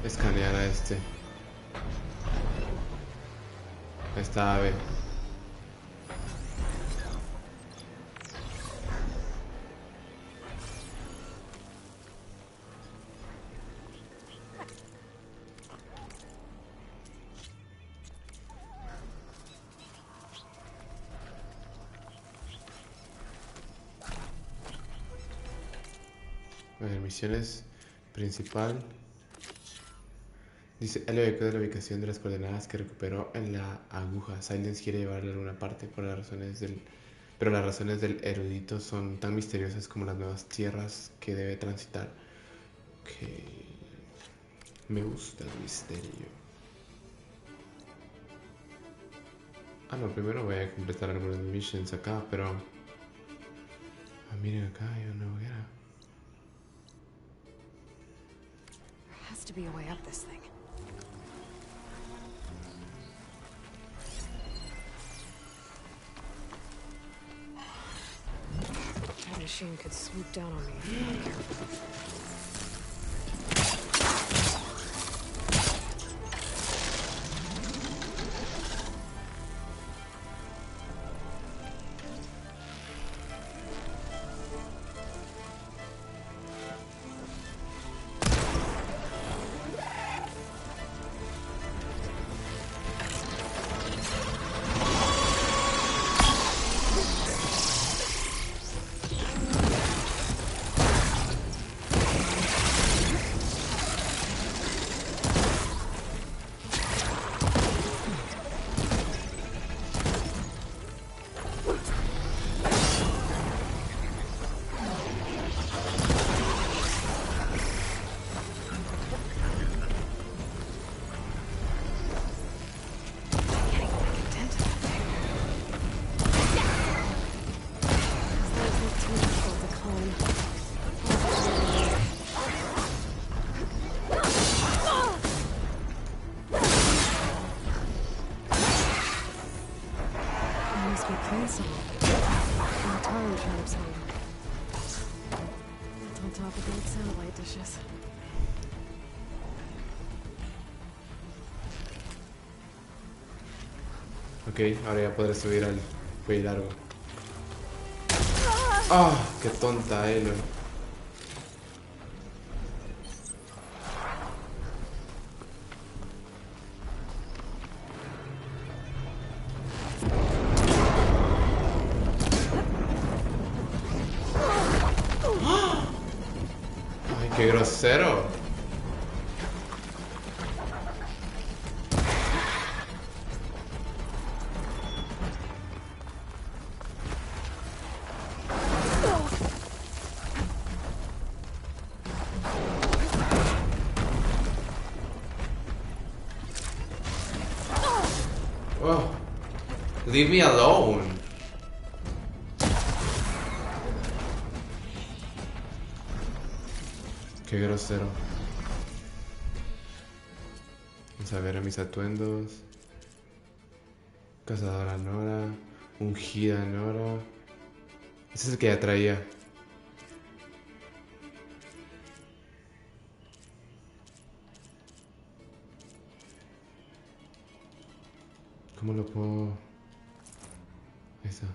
escanear a este. A esta ave. A ver, misiones principal. Dice, él ubicó de la ubicación de las coordenadas que recuperó en la aguja. Silence quiere llevarlo a alguna parte por las razones pero las razones del erudito son tan misteriosas como las nuevas tierras que debe transitar. Ok. Me gusta el misterio. Ah, no, primero voy a completar algunas missions acá, pero... Ah, miren acá, hay una hoguera. There has to be a way up this thing. That machine could swoop down on me if I'm not careful. Ok, ahora ya podré subir al cuello largo. ¡Ah! ¡Qué tonta, Elo! ¡Ay, qué grosero! Leave me alone. Qué grosero. Vamos a ver a mis atuendos. Cazadora Nora. Ungida Nora. Ese es el que ya traía. ¿Cómo lo puedo...? Ahí está.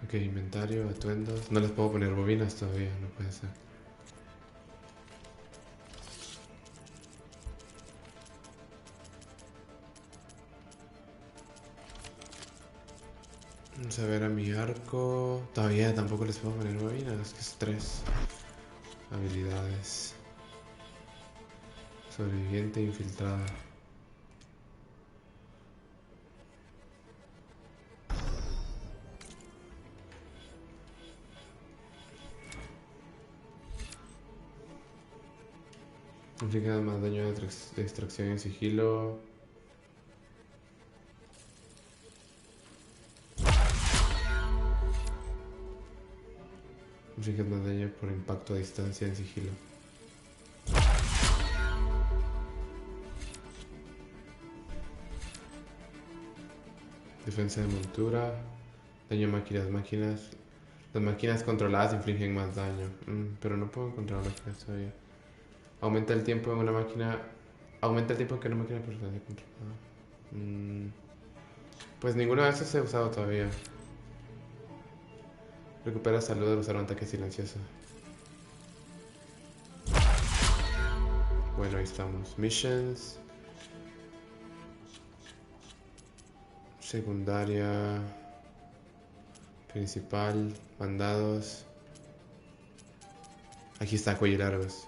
Ok, inventario, atuendos. No les puedo poner bobinas todavía, no puede ser. Vamos a ver a mi arco. Todavía tampoco les puedo poner bobinas, que estrés. Habilidades. Sobreviviente infiltrada. Inflige más daño de extracción en sigilo. Inflige más daño por impacto a distancia en sigilo. Defensa de montura. Daño a máquinas. Las máquinas controladas infligen más daño. Pero no puedo encontrar máquinas todavía. Aumenta el tiempo en una máquina. Aumenta el tiempo en que una máquina personal controlada. Pues ninguno de estos he usado todavía. Recupera salud al usar un ataque silencioso. Bueno, ahí estamos. Missions. Secundaria. Principal. Mandados. Aquí está, cuello largos.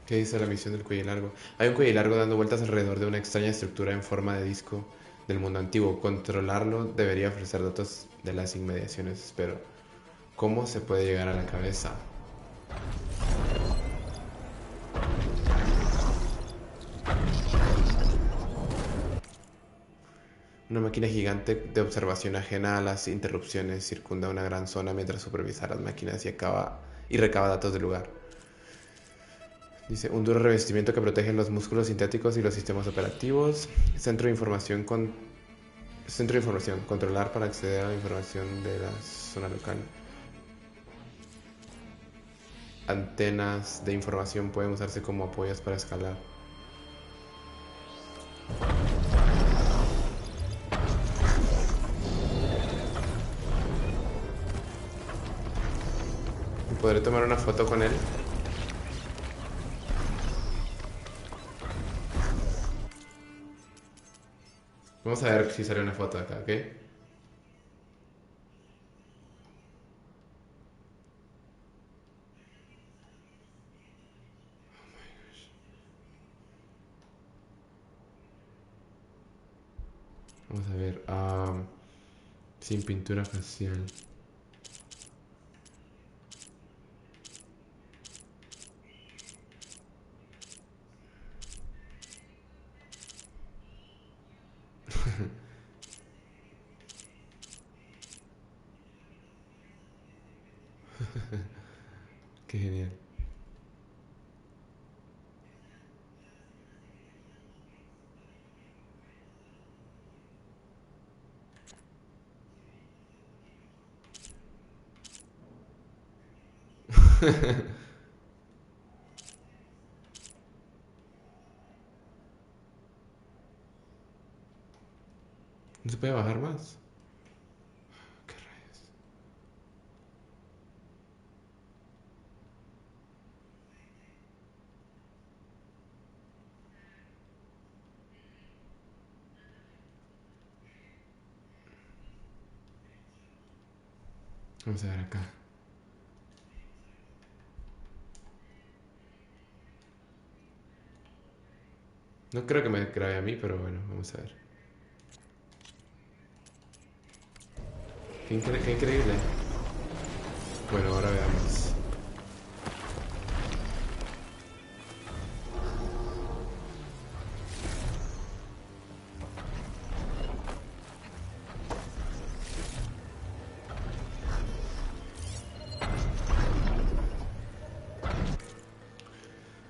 ¿Qué dice la misión del cuello largo? Hay un cuello largo dando vueltas alrededor de una extraña estructura en forma de disco del mundo antiguo. Controlarlo debería ofrecer datos de las inmediaciones, pero ¿cómo se puede llegar a la cabeza? Una máquina gigante de observación ajena a las interrupciones circunda una gran zona mientras supervisa las máquinas y recaba datos del lugar. Dice, un duro revestimiento que protege los músculos sintéticos y los sistemas operativos. Centro de información, controlar para acceder a la información de la zona local. Antenas de información pueden usarse como apoyos para escalar. ¿Podré tomar una foto con él? Vamos a ver si sale una foto acá, ¿ok? Vamos a ver. Sin pintura facial. Qué genial. ¿No se puede bajar más? ¿Qué rayos? Vamos a ver acá. No creo que me grabe a mí, pero bueno, vamos a ver. Qué increíble. Bueno, ahora veamos.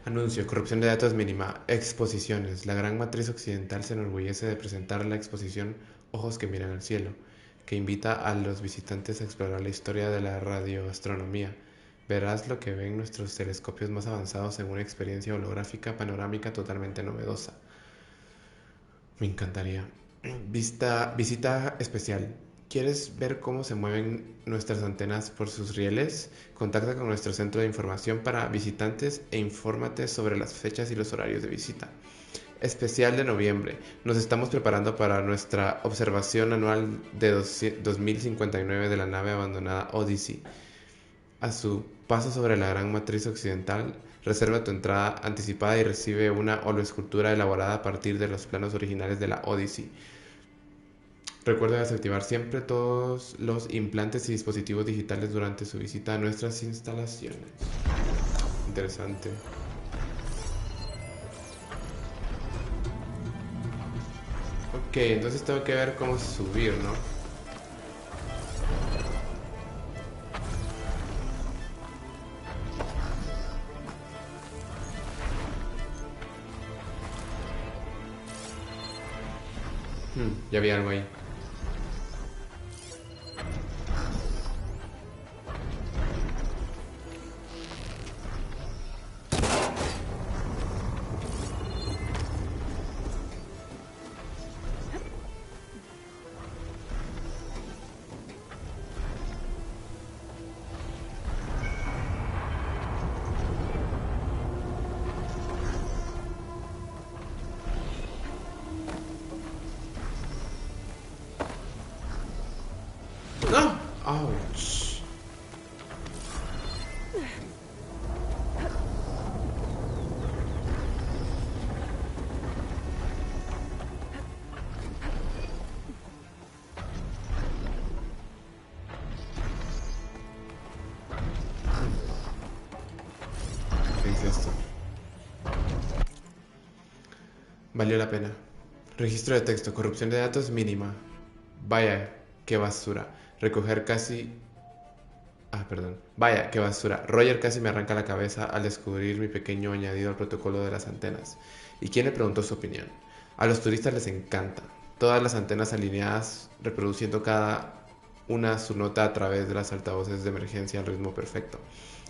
Anuncio, corrupción de datos mínima, exposiciones. La gran matriz occidental se enorgullece de presentar la exposición Ojos que miran al cielo, que invita a los visitantes a explorar la historia de la radioastronomía. Verás lo que ven nuestros telescopios más avanzados en una experiencia holográfica panorámica totalmente novedosa. Me encantaría. Visita especial. ¿Quieres ver cómo se mueven nuestras antenas por sus rieles? Contacta con nuestro centro de información para visitantes e infórmate sobre las fechas y los horarios de visita. Especial de noviembre. Nos estamos preparando para nuestra observación anual de 2059 de la nave abandonada Odyssey. A su paso sobre la gran matriz occidental, reserva tu entrada anticipada y recibe una holoescultura elaborada a partir de los planos originales de la Odyssey. Recuerda desactivar siempre todos los implantes y dispositivos digitales durante su visita a nuestras instalaciones. Interesante. Ok, entonces tengo que ver cómo subir, ¿no? Ya vi algo ahí. ¡No! ¡Ouch! ¿Qué es esto? Valió la pena. Registro de texto, corrupción de datos mínima. Vaya, qué basura. Recoger casi... perdón. Vaya, qué basura. Roger casi me arranca la cabeza al descubrir mi pequeño añadido al protocolo de las antenas. ¿Y quién le preguntó su opinión? A los turistas les encanta. Todas las antenas alineadas, reproduciendo cada una su nota a través de las altavoces de emergencia al ritmo perfecto.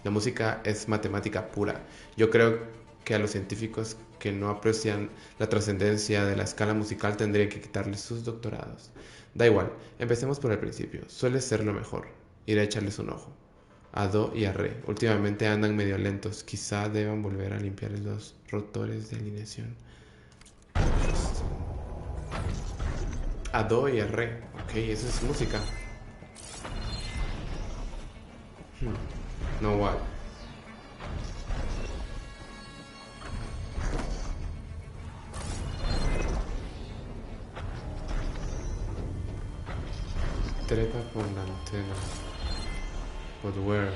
La música es matemática pura. Yo creo que a los científicos que no aprecian la trascendencia de la escala musical tendrían que quitarles sus doctorados. Da igual, empecemos por el principio. Suele ser lo mejor. Iré a echarles un ojo. A Do y a Re. Últimamente andan medio lentos. Quizá deban volver a limpiar los rotores de alineación. A Do y a Re. Ok, eso es música. No, what? Trepa por la antena. But where?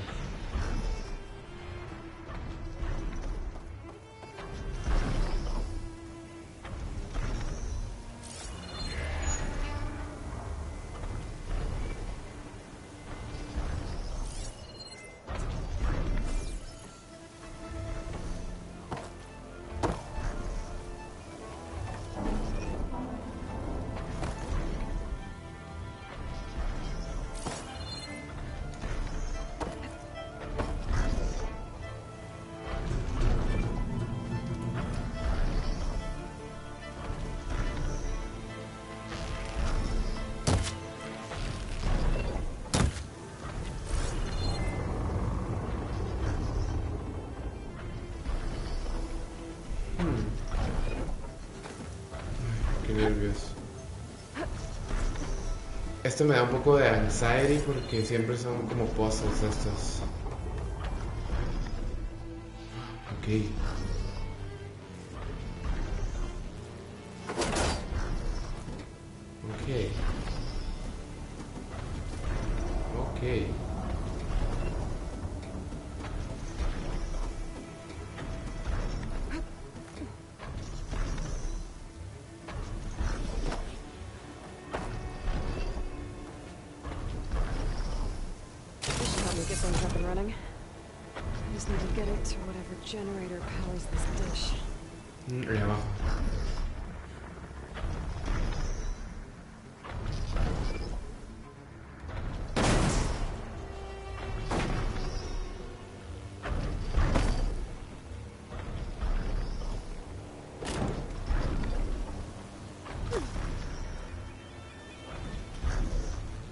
Qué nervios. Esto me da un poco de anxiety porque siempre son como puzzles estos. Ok. Ok. Ok. running. I just need to get it to whatever generator powers this dish. Ahí abajo.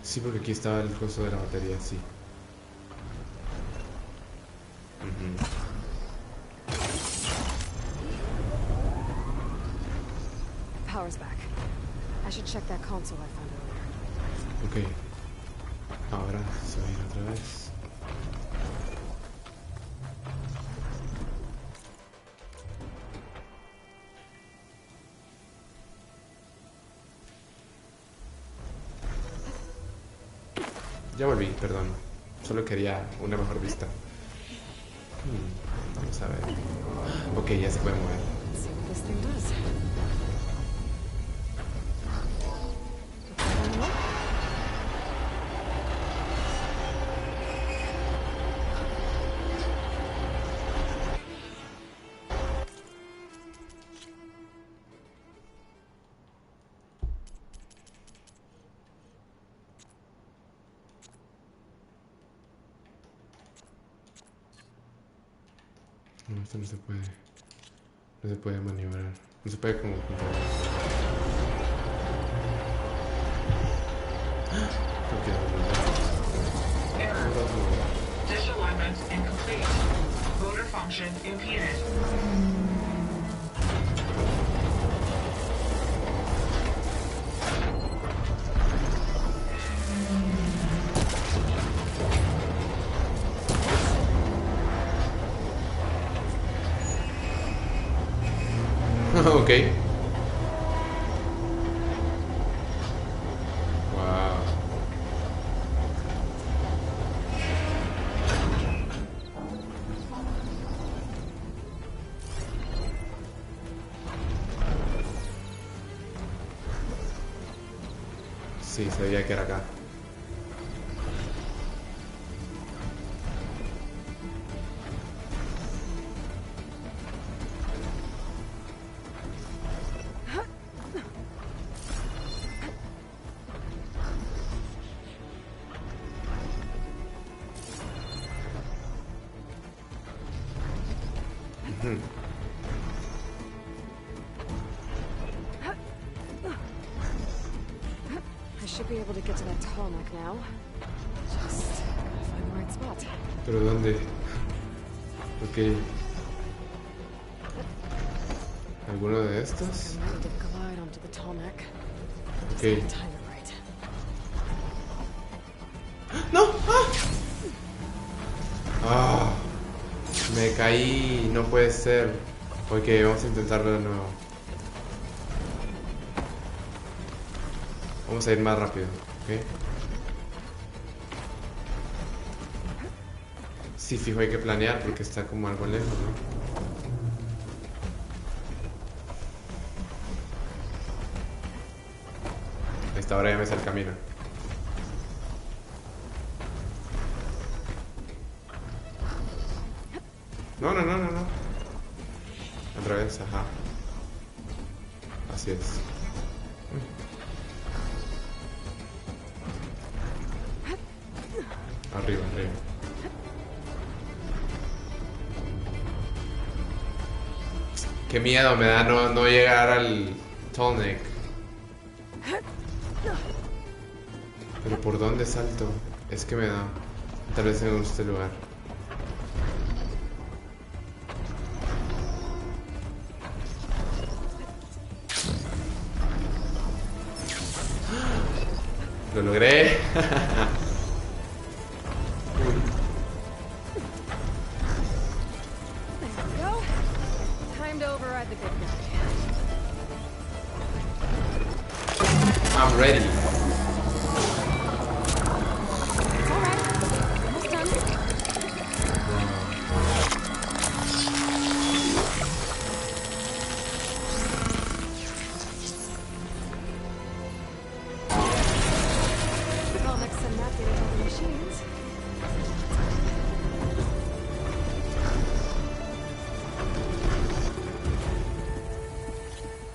Sí, porque aquí estaba el costo de la batería, sí. Power's back. I should check that console I found earlier. Ok. Ahora se va a ir otra vez. Ya volví, perdón. Solo quería una mejor vista. Vamos a ver. Ok, ya se puede mover. Let's see what this thing does. No, esto no se puede. No se puede maniobrar. No se puede como juntar. Error. Disalignment incomplete. Motor function impeded. Ok. Wow. Sí, sabía que era acá. I should be able to get to that tarmac now. Just gotta find the right spot. ¿Pero dónde? Ok. ¿Alguno de estos? I'm ready to glide onto the tarmac. Just Ok. gotta time it right. ¡No! ¡Ah! Me caí. No puede ser. Ok, vamos a intentarlo de nuevo. Vamos a ir más rápido, ¿ok? Sí, fijo, hay que planear porque está como algo lejos, ¿no? A esta hora ya me sé el camino. No. Al revés, ajá. Así es. Arriba. Qué miedo me da no llegar al Tallneck. Pero ¿por dónde salto? Es que me da. Tal vez en este lugar. Lo logré. There we go. Time to override the big guy. I'm ready. It's alright. Almost done. I'll mix some that data with the machines.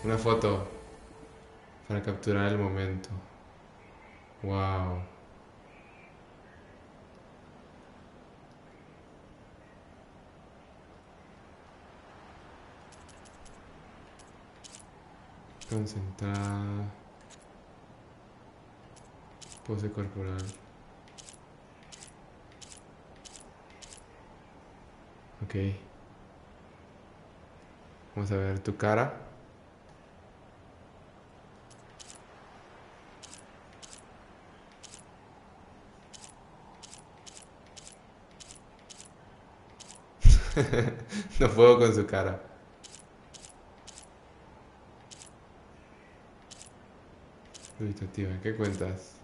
Una foto para capturar el momento. Wow. Concentrada. Pose corporal. Ok. Vamos a ver tu cara. No puedo con su cara. Meditativa, ¿qué cuentas?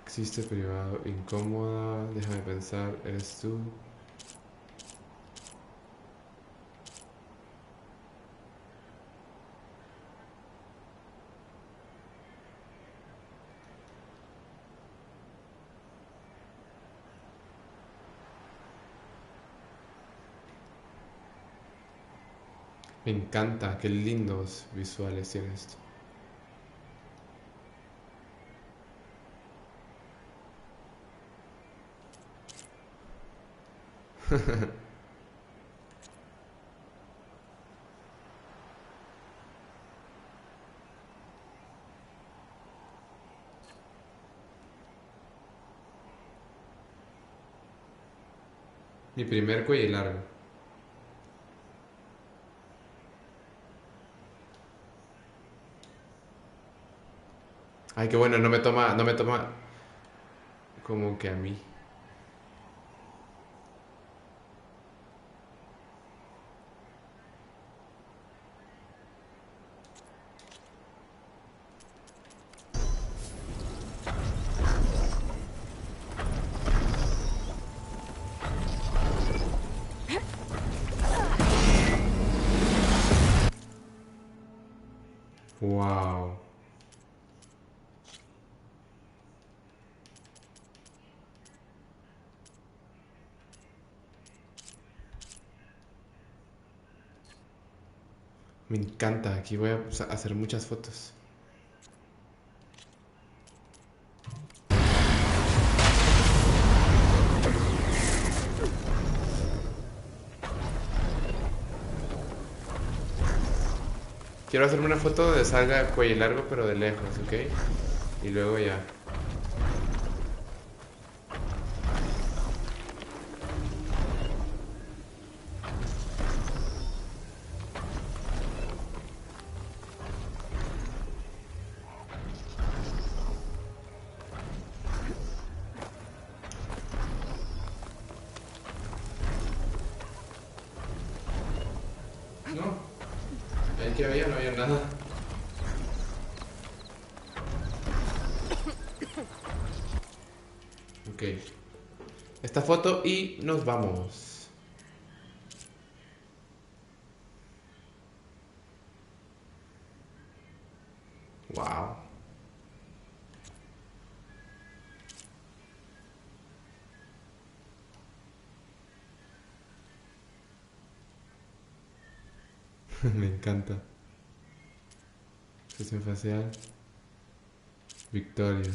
Existe privado, incómoda, déjame pensar, ¿eres tú? Me encanta, qué lindos visuales tiene esto. Mi primer cuello largo. Ay, qué bueno, no me toma como que a mí. Wow. Me encanta, aquí voy a hacer muchas fotos. Quiero hacerme una foto donde salga cuello largo pero de lejos, ¿ok? Y luego ya. No, ahí que había, no había nada. Ok. Esta foto y nos vamos. Wow. Me encanta. Expresión facial. Victoria.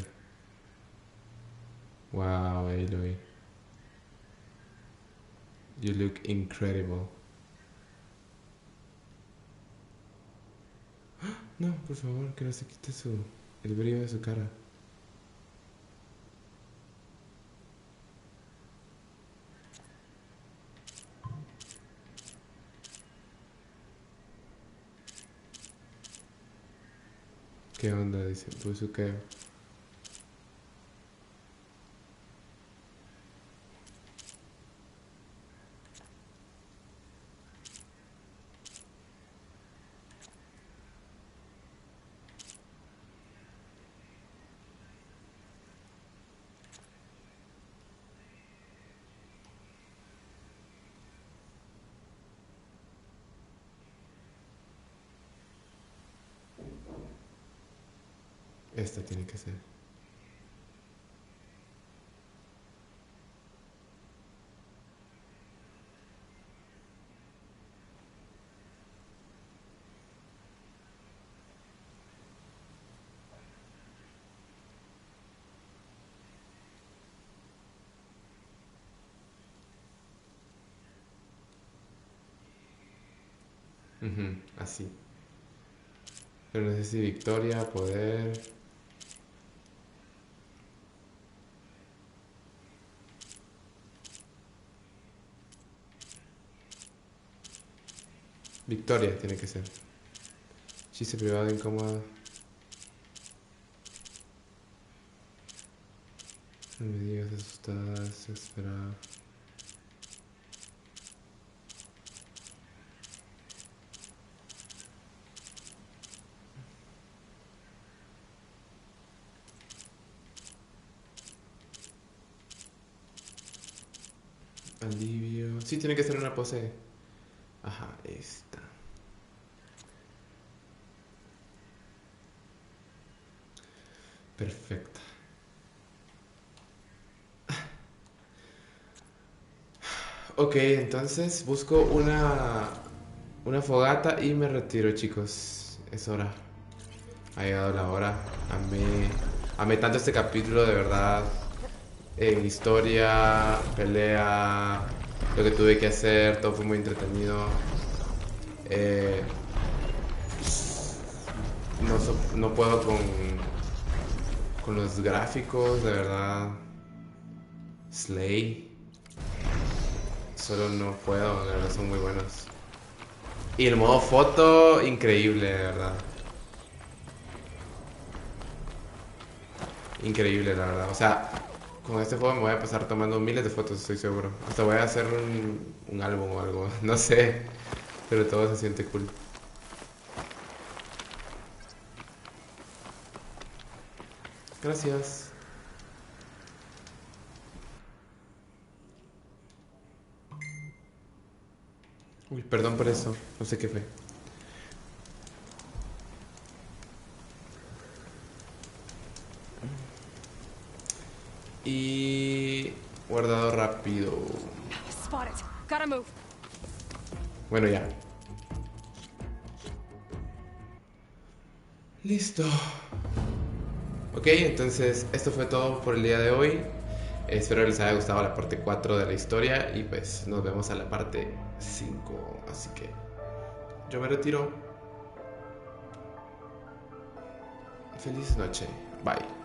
Wow, ahí lo vi. You look incredible. No, por favor, que no se quite el brillo de su cara. ¿Qué onda? Dice, pues qué. Esta tiene que ser. Así. Pero no sé si victoria, poder... Victoria tiene que ser. Chiste privado incómodo. No me digas asustada, desesperada. Alivio. Sí, tiene que ser una pose. Ajá, esta. Perfecta. Ok, entonces busco una fogata y me retiro, chicos. Es hora. Ha llegado la hora. Amé tanto este capítulo, de verdad. Historia, pelea, lo que tuve que hacer, todo fue muy entretenido. No puedo con los gráficos, de verdad. Slay. Solo no puedo, de verdad son muy buenos. Y el modo foto, increíble, de verdad. Increíble, la verdad. O sea, con este juego me voy a pasar tomando miles de fotos, estoy seguro. Hasta voy a hacer un álbum o algo, no sé. Pero todo se siente cool. Gracias. Uy, perdón por eso, no sé qué fue. Y... guardado rápido. Spot it. Gotta move. Bueno, ya. Listo. Ok, entonces esto fue todo por el día de hoy. Espero que les haya gustado la parte 4 de la historia y pues nos vemos a la parte 5. Así que yo me retiro. Feliz noche. Bye.